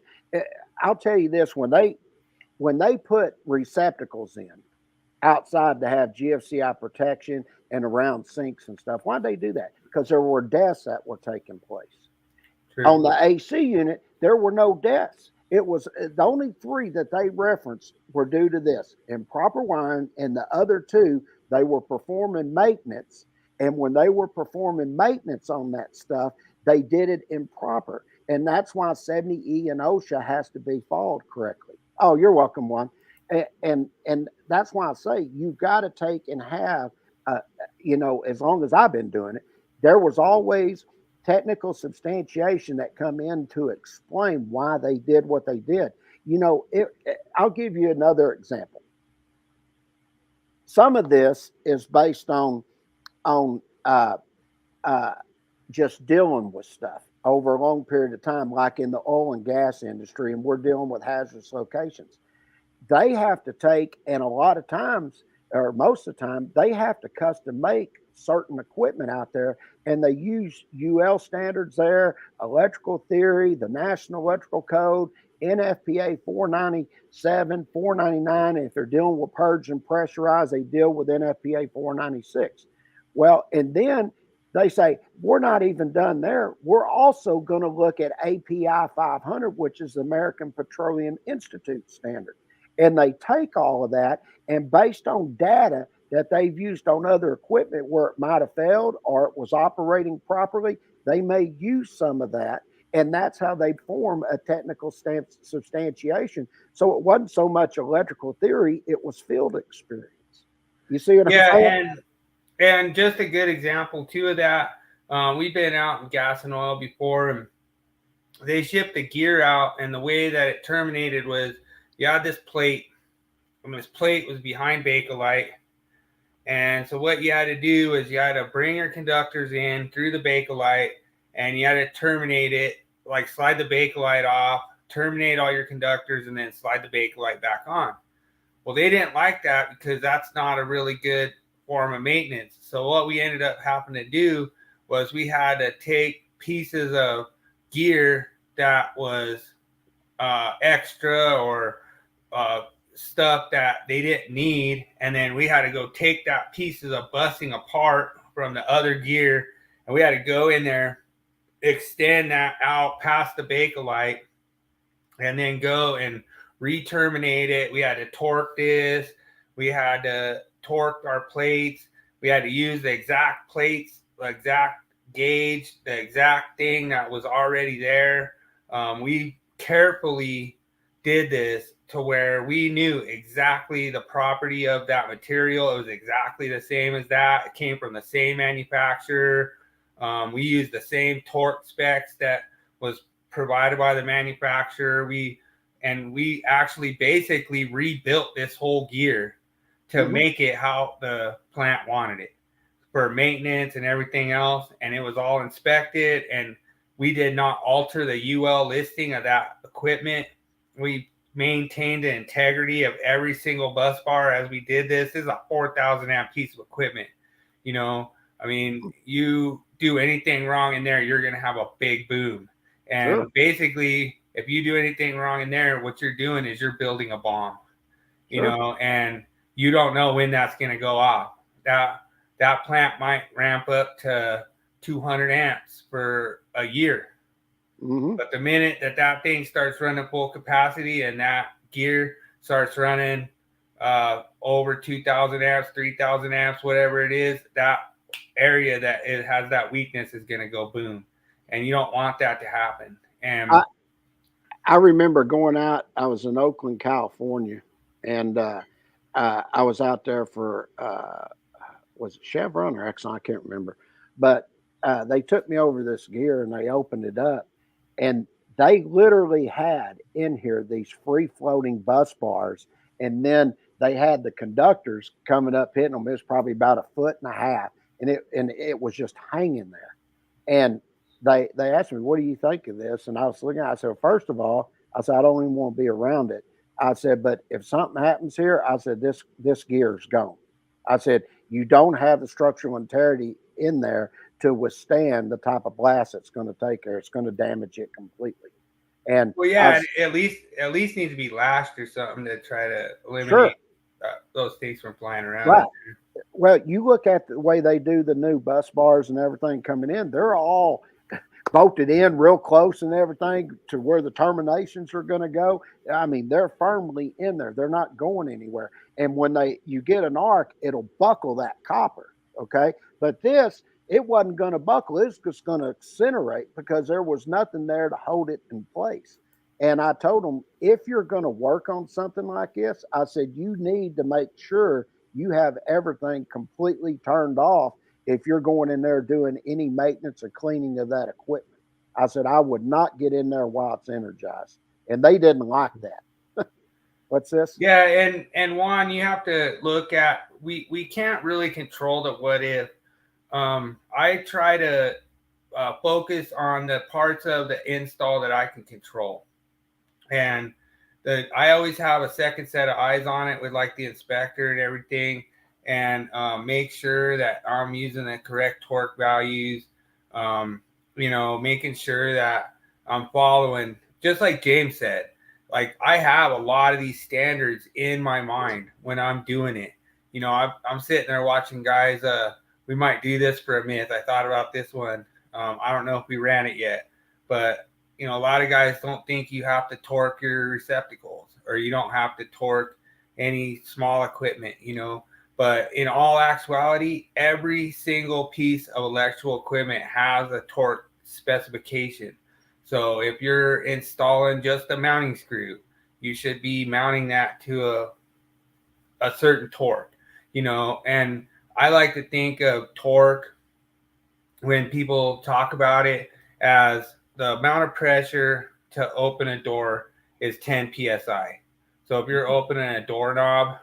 I'll tell you this: when they put receptacles in outside to have GFCI protection and around sinks and stuff, why'd they do that? Because there were deaths that were taking place. True. On the AC unit, there were no deaths. It was the only 3 that they referenced were due to this improper wiring, and the other 2, they were performing maintenance. And when they were performing maintenance on that stuff, they did it improper. And that's why 70E and OSHA has to be followed correctly. Oh, you're welcome, Juan. And that's why I say you've got to take and have, as long as I've been doing it, there was always technical substantiation that come in to explain why they did what they did. I'll give you another example. Some of this is based on just dealing with stuff over a long period of time, like in the oil and gas industry, and we're dealing with hazardous locations. They have to take, and a lot of times, or most of the time, they have to custom make certain equipment out there, and they use UL standards there, electrical theory, the National Electrical Code, NFPA 497, 499. If they're dealing with purge and pressurize, they deal with NFPA 496. Well, and then they say, we're not even done there. We're also going to look at API 500, which is the American Petroleum Institute standard. And they take all of that, and based on data that they've used on other equipment where it might have failed or it was operating properly, they may use some of that. And that's how they form a technical substantiation. So it wasn't so much electrical theory, it was field experience. You see what I'm saying? And just a good example too of that, we've been out in gas and oil before, and they shipped the gear out, and the way that it terminated was you had this plate, and this plate was behind Bakelite. And so what you had to do is you had to bring your conductors in through the Bakelite, and you had to terminate it, like slide the Bakelite off, terminate all your conductors, and then slide the Bakelite back on. Well, they didn't like that because that's not a really good form of maintenance. So what we ended up having to do was we had to take pieces of gear that was extra or stuff that they didn't need, and then we had to go take that pieces of busting apart from the other gear, and we had to go in there, extend that out past the Bakelite, and then go and re-terminate it. We had to torque this, we had to torque our plates, we had to use the exact plates, the exact gauge, the exact thing that was already there. We carefully did this to where we knew exactly the property of that material. It was exactly the same as that. It came from the same manufacturer. We used the same torque specs that was provided by the manufacturer. We actually basically rebuilt this whole gear to make it how the plant wanted it for maintenance and everything else. And it was all inspected, and we did not alter the UL listing of that equipment. We maintained the integrity of every single bus bar as we did this. This is a 4,000 amp piece of equipment. I mean, you do anything wrong in there, you're going to have a big boom. And basically, if you do anything wrong in there, what you're doing is you're building a bomb, and you don't know when that's going to go off. That plant might ramp up to 200 amps for a year. But the minute that thing starts running full capacity and that gear starts running over 2,000 amps, 3,000 amps, whatever it is, that area that it has that weakness is going to go boom. and you don't want that to happen. And I remember going out. I was in Oakland, California, and I was out there for was it Chevron or Exxon? I can't remember, but they took me over this gear and they opened it up, and they literally had in here these free floating bus bars, and then they had the conductors coming up hitting them. It was probably about 1.5 feet, and it was just hanging there. And they asked me, "What do you think of this?" And I was looking at it. I said, "First of all, I said I don't even want to be around it." I said, "But if something happens here, I said this gear's gone." I said, "You don't have the structural integrity in there to withstand the type of blast it's going to take there. It's going to damage it completely." And well, yeah, at least needs to be lashed or something to try to eliminate those things from flying around. Right. Well, you look at the way they do the new bus bars and everything coming in; they're all bolted in real close and everything to where the terminations are going to go. I mean, they're firmly in there. They're not going anywhere. And when you get an arc, it'll buckle that copper. Okay. But this, it wasn't going to buckle. It's just going to incinerate because there was nothing there to hold it in place. And I told them, if you're going to work on something like this, I said, you need to make sure you have everything completely turned off if you're going in there doing any maintenance or cleaning of that equipment. I said, I would not get in there while it's energized. And they didn't like that. What's this? Yeah, and Juan, you have to look at, we can't really control the what if. I try to focus on the parts of the install that I can control. And I always have a second set of eyes on it with like the inspector and everything, and make sure that I'm using the correct torque values. Making sure that I'm following, just like James said, like I have a lot of these standards in my mind when I'm doing it. I'm sitting there watching guys. We might do this for a minute. I thought about this one. I don't know if we ran it yet, but a lot of guys don't think you have to torque your receptacles or you don't have to torque any small equipment, but in all actuality, every single piece of electrical equipment has a torque specification. So if you're installing just a mounting screw, you should be mounting that to a certain torque, and I like to think of torque when people talk about it as the amount of pressure to open a door is 10 psi. So if you're opening a doorknob,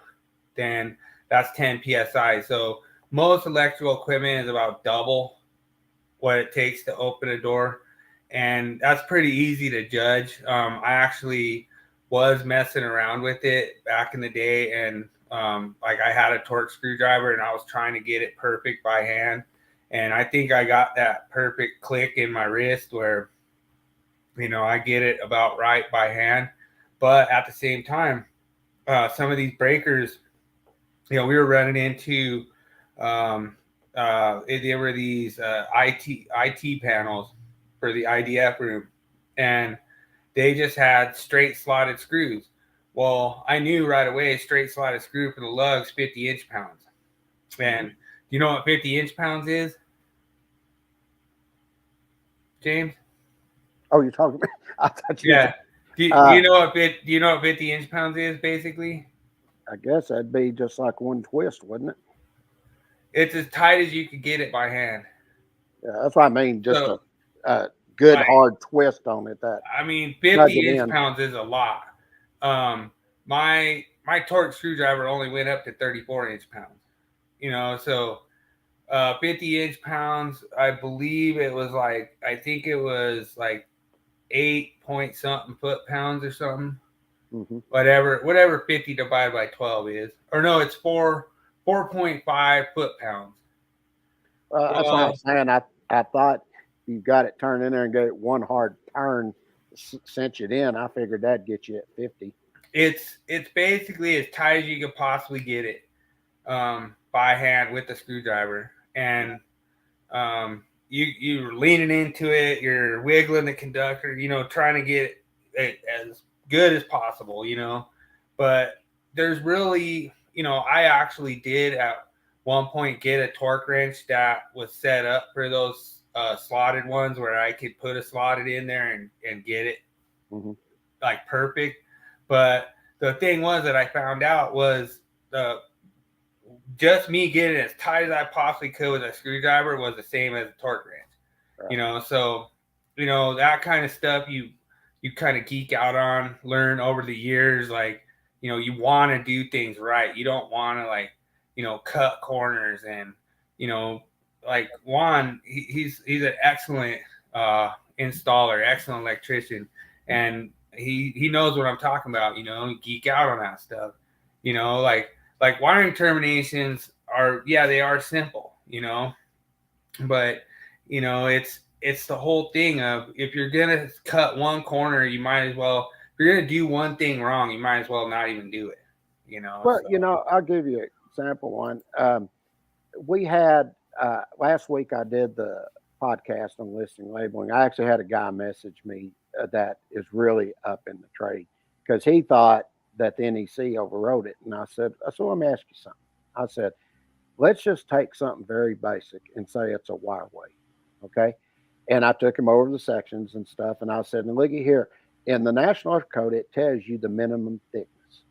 then that's 10 psi. So most electrical equipment is about double what it takes to open a door, and that's pretty easy to judge. I actually was messing around with it back in the day, and I had a torque screwdriver and I was trying to get it perfect by hand, and I think I got that perfect click in my wrist where I get it about right by hand. But at the same time, some of these breakers, we were running into there were these IT panels for the IDF room, and they just had straight slotted screws. Well, I knew right away a straight slotted screw for the lugs 50 inch-pounds. And do you know what 50 inch-pounds is, James? Oh, you're talking about? I thought you. Yeah. Do you know what 50 inch-pounds is basically? I guess that'd be just like one twist, wouldn't it? It's as tight as you could get it by hand. Yeah, that's what I mean. Just a good hard twist on it. 50 inch-pounds is a lot. My torque screwdriver only went up to 34 inch-pounds. So 50 inch-pounds, I believe it was I think it was 8 point something foot-pounds or something. Mm-hmm. Whatever 50 divided by 12 is. Or no, it's 4.5 foot-pounds. That's what I'm saying. I thought you got it turned in there and get it one hard turn, cinch it in. I figured that'd get you at 50. It's basically as tight as you could possibly get it by hand with the screwdriver. And you're leaning into it, you're wiggling the conductor, trying to get it as good as possible, but there's really, I actually did at one point get a torque wrench that was set up for those slotted ones where I could put a slotted in there and get it like perfect. But the thing was that I found out was just me getting it as tight as I possibly could with a screwdriver was the same as a torque wrench. Right. You know, so you know that kind of stuff you kind of geek out on, learn over the years. Like, you know, you want to do things right. You don't want to, like, you know, cut corners. And, you know, like Juan, he's an excellent installer, excellent electrician, and he knows what I'm talking about. You know, geek out on that stuff. You know, like wiring terminations are, yeah, they are simple, you know, but you know, it's the whole thing of, if you're gonna cut one corner, you might as well, if you're gonna do one thing wrong, you might as well not even do it, you know. Well, so, you know, I'll give you an example. One, we had last week I did the podcast on listing labeling. I actually had a guy message me that is really up in the trade, because he thought that the NEC overrode it. And I said, let me ask you something. I said, let's just take something very basic and say it's a wire weight. Okay. And I took him over the sections and stuff. And I said, and look at here, in the National Electrical Code, it tells you the minimum thickness.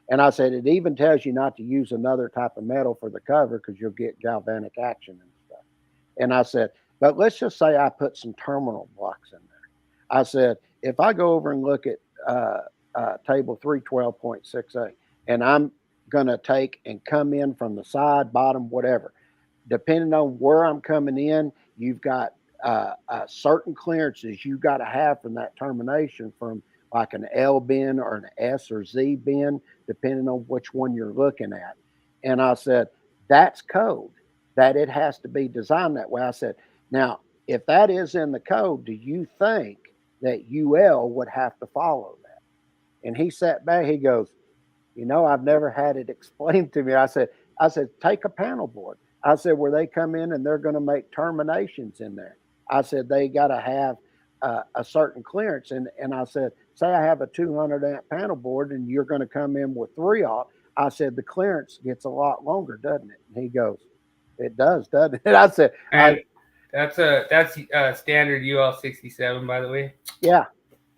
And I said, it even tells you not to use another type of metal for the cover, because you'll get galvanic action and stuff. And I said, but let's just say I put some terminal blocks in there. I said, if I go over and look at table 312.68, and I'm going to take and come in from the side, bottom, whatever, depending on where I'm coming in, you've got certain clearances you got to have from that termination, from like an L bend or an S or Z bend, depending on which one you're looking at. And I said, that's code, that it has to be designed that way. I said, now, if that is in the code, do you think that UL would have to follow that? And he sat back, he goes, you know, I've never had it explained to me. I said, take a panel board. I said, where they come in and they're going to make terminations in there. I said, they got to have a certain clearance. And I said, say I have a 200 amp panel board and you're going to come in with 3/0. I said, the clearance gets a lot longer, doesn't it? And he goes, it does, doesn't it? I said, that's standard UL 67, by the way. Yeah.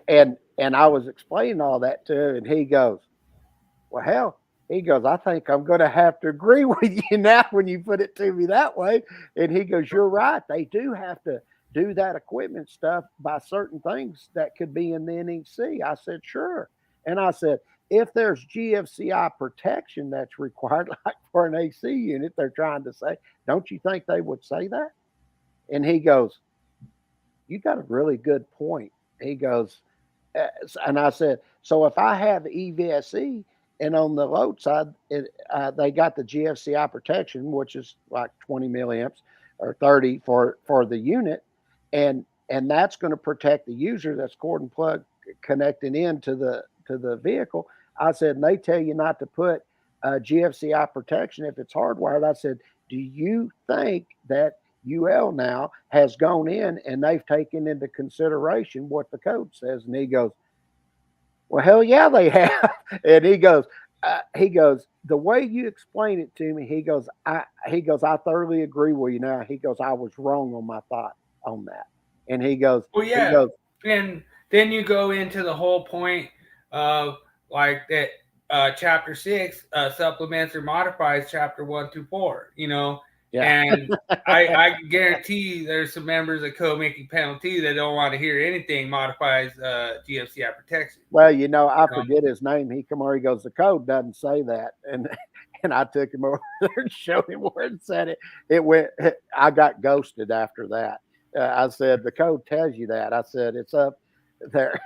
And I was explaining all that to him, and he goes, well, hell, he goes, I think I'm going to have to agree with you now when you put it to me that way. And he goes, you're right. They do have to do that equipment stuff by certain things that could be in the NEC. I said, sure. And I said, if there's GFCI protection that's required, like for an AC unit, they're trying to say, don't you think they would say that? And he goes, you got a really good point. He goes, and I said, so if I have EVSE and on the load side, they got the GFCI protection, which is like 20 milliamps or 30 for the unit. And that's going to protect the user that's cord and plug connecting into the vehicle. I said, and they tell you not to put GFCI protection if it's hardwired. I said, do you think that UL now has gone in and they've taken into consideration what the code says? And he goes, well, hell yeah, they have. And he goes, the way you explain it to me, he goes, I thoroughly agree with you now. He goes, I was wrong on my thought on that. And he goes, well, yeah. And then you go into the whole point of like that chapter 6 supplements or modifies chapter 1 through 4, you know. Yeah. And I guarantee there's some members of code making penalty that don't want to hear anything modifies GFCI protection. Well, you know, I forget his name. He come over, he goes, the code doesn't say that. And I took him over there and showed him where it said it. It went, I got ghosted after that. I said, the code tells you that. I said, it's up there.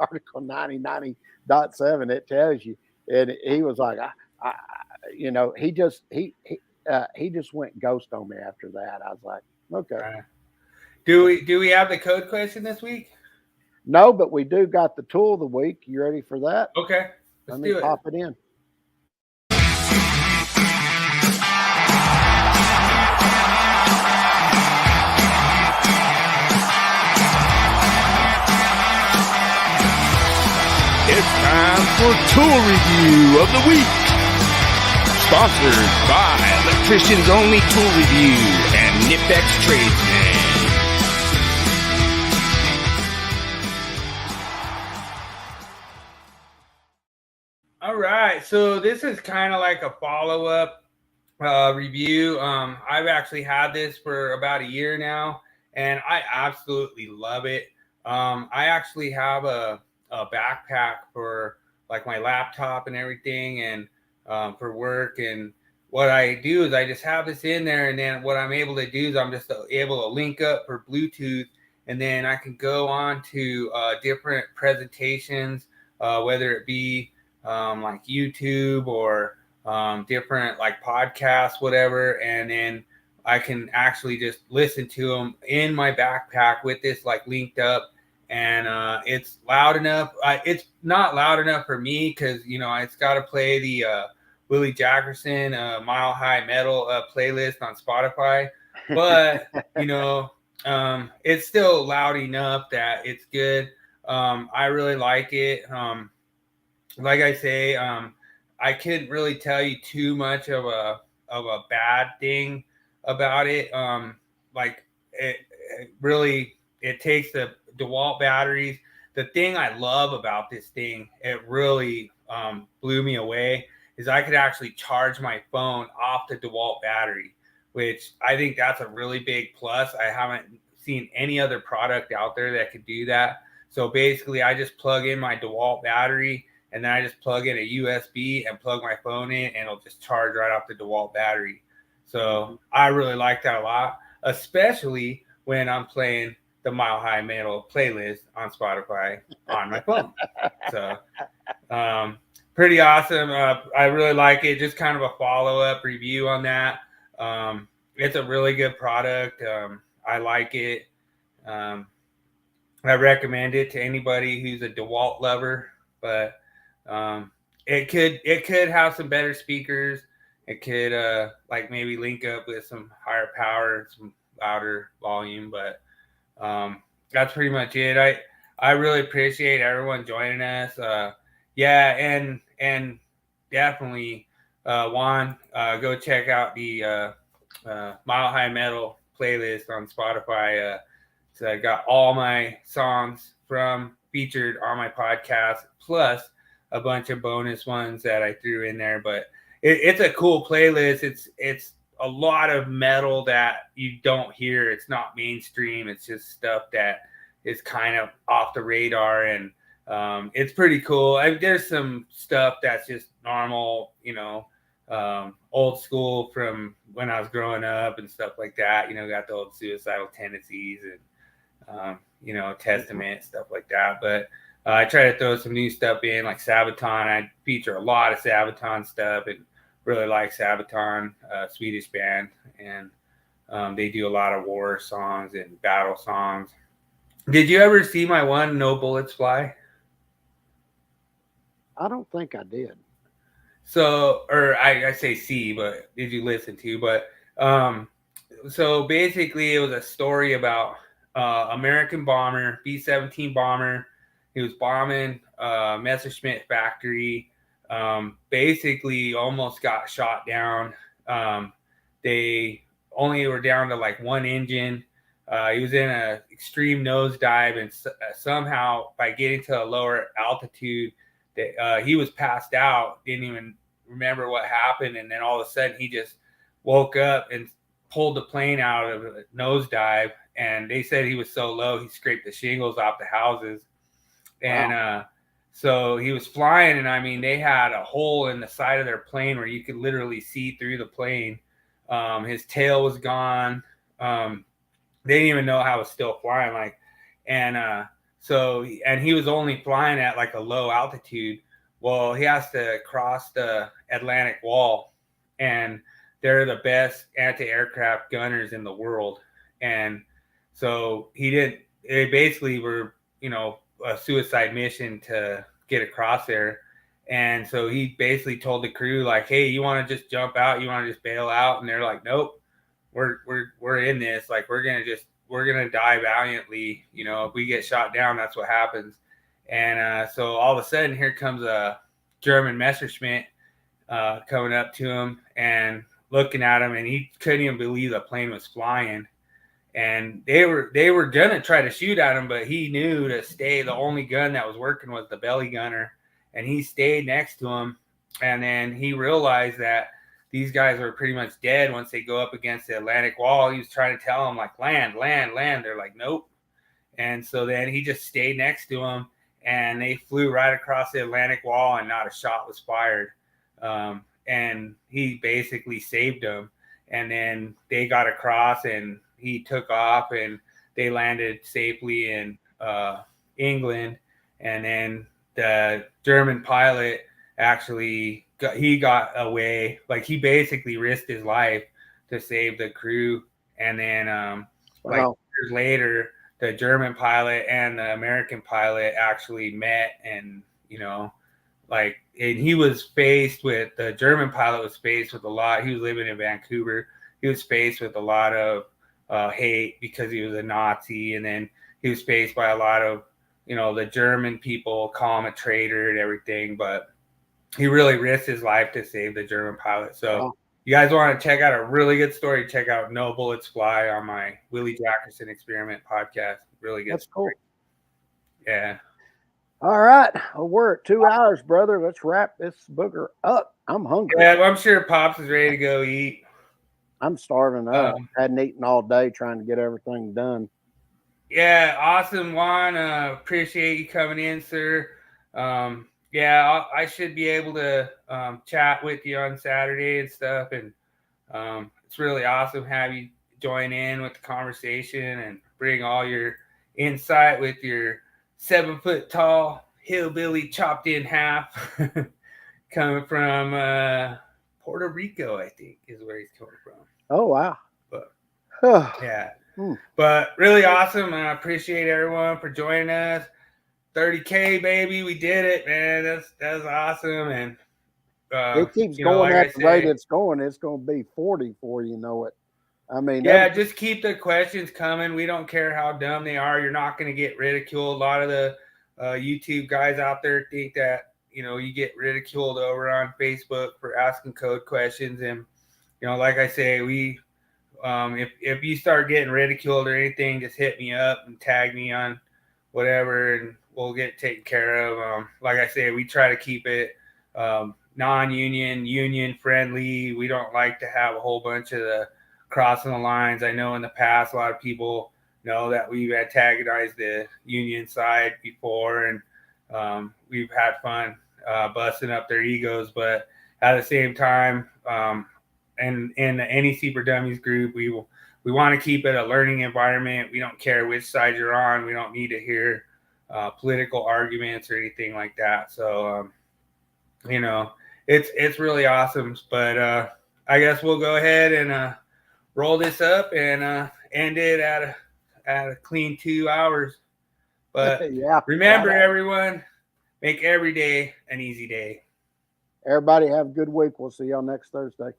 Article 90.7, it tells you. And he was like, you know, he just went ghost on me after that. I was like, okay. Do we have the code question this week? No, but we do got the tool of the week. You ready for that? Okay. Let me pop it in. It's time for Tool Review of the Week. Sponsored by Electricians Only Tool Review and Nipex Tradesman. right. So this is kind of like a follow-up review. I've actually had this for about a year now, and I absolutely love it. I actually have a backpack for like my laptop and everything, and for work. And what I do is I just have this in there, and then what I'm able to do is I'm just able to link up for Bluetooth, and then I can go on to different presentations, whether it be like YouTube or different like podcasts, whatever, and then I can actually just listen to them in my backpack with this like linked up, and it's loud enough. It's not loud enough for me because it's got to play the Willie Jackerson Mile High Metal playlist on Spotify, but it's still loud enough that it's good. I really like it. Like I say, I couldn't really tell you too much of a bad thing about it. Like it really, it takes the DeWalt batteries. The thing I love about this thing, it really blew me away, is I could actually charge my phone off the DeWalt battery, which I think that's a really big plus. I haven't seen any other product out there that could do that. So basically, I just plug in my DeWalt battery, and then I just plug in a USB and plug my phone in, and it'll just charge right off the DeWalt battery. So I really like that a lot, especially when I'm playing the Mile High Metal playlist on Spotify on my phone. So pretty awesome. I really like it. Just kind of a follow-up review on that. It's a really good product. I like it. I recommend it to anybody who's a DeWalt lover, but it could have some better speakers. It could like maybe link up with some higher power, some louder volume, but that's pretty much it. I really appreciate everyone joining us. Yeah, and definitely Juan, go check out the Mile High Metal playlist on Spotify. So I got all my songs featured on my podcast, plus a bunch of bonus ones that I threw in there. But it's a cool playlist. It's a lot of metal that you don't hear. It's not mainstream. It's just stuff that is kind of off the radar, and it's pretty cool. There's some stuff that's just normal, old school from when I was growing up and stuff like that. Got the old Suicidal Tendencies and Testament, stuff like that. But I try to throw some new stuff in, like Sabaton. I feature a lot of Sabaton stuff, and really like Sabaton, Swedish band, and they do a lot of war songs and battle songs. Did you ever see my one No Bullets Fly? I don't think I did. So, or I say see, but did you listen to? But so basically, it was a story about American bomber, B-17 bomber. He was bombing Messerschmitt factory. Basically, almost got shot down. They only were down to like one engine. He was in an extreme nosedive, and somehow by getting to a lower altitude, he was passed out, didn't even remember what happened, and then all of a sudden he just woke up and pulled the plane out of a nosedive. And they said he was so low he scraped the shingles off the houses. And wow. So he was flying, and I mean, they had a hole in the side of their plane where you could literally see through the plane. His tail was gone. They didn't even know how it was still flying. So he was only flying at like a low altitude. Well, he has to cross the Atlantic Wall, and they're the best anti-aircraft gunners in the world. And so they basically were, a suicide mission to get across there. And so he basically told the crew, like, hey, you want to just jump out? You want to just bail out? And they're like, nope, we're in this. Like, we're going to die valiantly. If we get shot down, that's what happens. And so all of a sudden, here comes a German Messerschmitt coming up to him and looking at him, and he couldn't even believe the plane was flying. And they were gonna try to shoot at him, but he knew to stay. The only gun that was working was the belly gunner, and he stayed next to him. And then he realized that these guys were pretty much dead once they go up against the Atlantic wall. He was trying to tell them, like, land, land, land. They're like, nope. And so then he just stayed next to them, and they flew right across the Atlantic wall, and not a shot was fired. And he basically saved them. And then they got across, and he took off, and they landed safely in England. And then the German pilot actually got away. Like, he basically risked his life to save the crew. And then like years later, the German pilot and the American pilot actually met, and and he was faced with, the German pilot was faced with a lot. He was living in Vancouver. He was faced with a lot of hate because he was a Nazi, and then he was faced by a lot of the German people call him a traitor and everything, but he really risked his life to save the German pilot. So you guys want to check out a really good story, check out No Bullets Fly on my Willie Jackerson Experiment podcast. Really good. That's story. Cool. Yeah. All right. Well, we're at 2 hours, brother. Let's wrap this booger up. I'm hungry. Yeah, well, I'm sure Pops is ready to go eat. I'm starving up. Hadn't eaten all day trying to get everything done. Yeah, awesome, Juan. Appreciate you coming in, sir. Yeah, I should be able to chat with you on Saturday and stuff, and it's really awesome to have you join in with the conversation and bring all your insight with your 7-foot-tall hillbilly chopped in half coming from Puerto Rico, I think is where he's coming from. Oh, wow. But yeah. But really awesome. I appreciate everyone for joining us. 30K, baby. We did it, man. That's awesome. And it keeps going at the rate it's going. It's going to be 40 before you know it. I mean, yeah, just keep the questions coming. We don't care how dumb they are. You're not going to get ridiculed. A lot of the YouTube guys out there think that, you get ridiculed over on Facebook for asking code questions. And, like I say, we, if you start getting ridiculed or anything, just hit me up and tag me on whatever, and we'll get taken care of. Like I say, we try to keep it non-union, union friendly. We don't like to have a whole bunch of the crossing the lines. I know in the past, a lot of people know that we've antagonized the union side before, and we've had fun busting up their egos. But at the same time, and in the NEC for Dummies group, we want to keep it a learning environment. We don't care which side you're on. We don't need to hear political arguments or anything like that. So, it's really awesome. But I guess we'll go ahead and roll this up and end it at a clean 2 hours. But yeah, remember, everyone, make every day an easy day. Everybody have a good week. We'll see y'all next Thursday.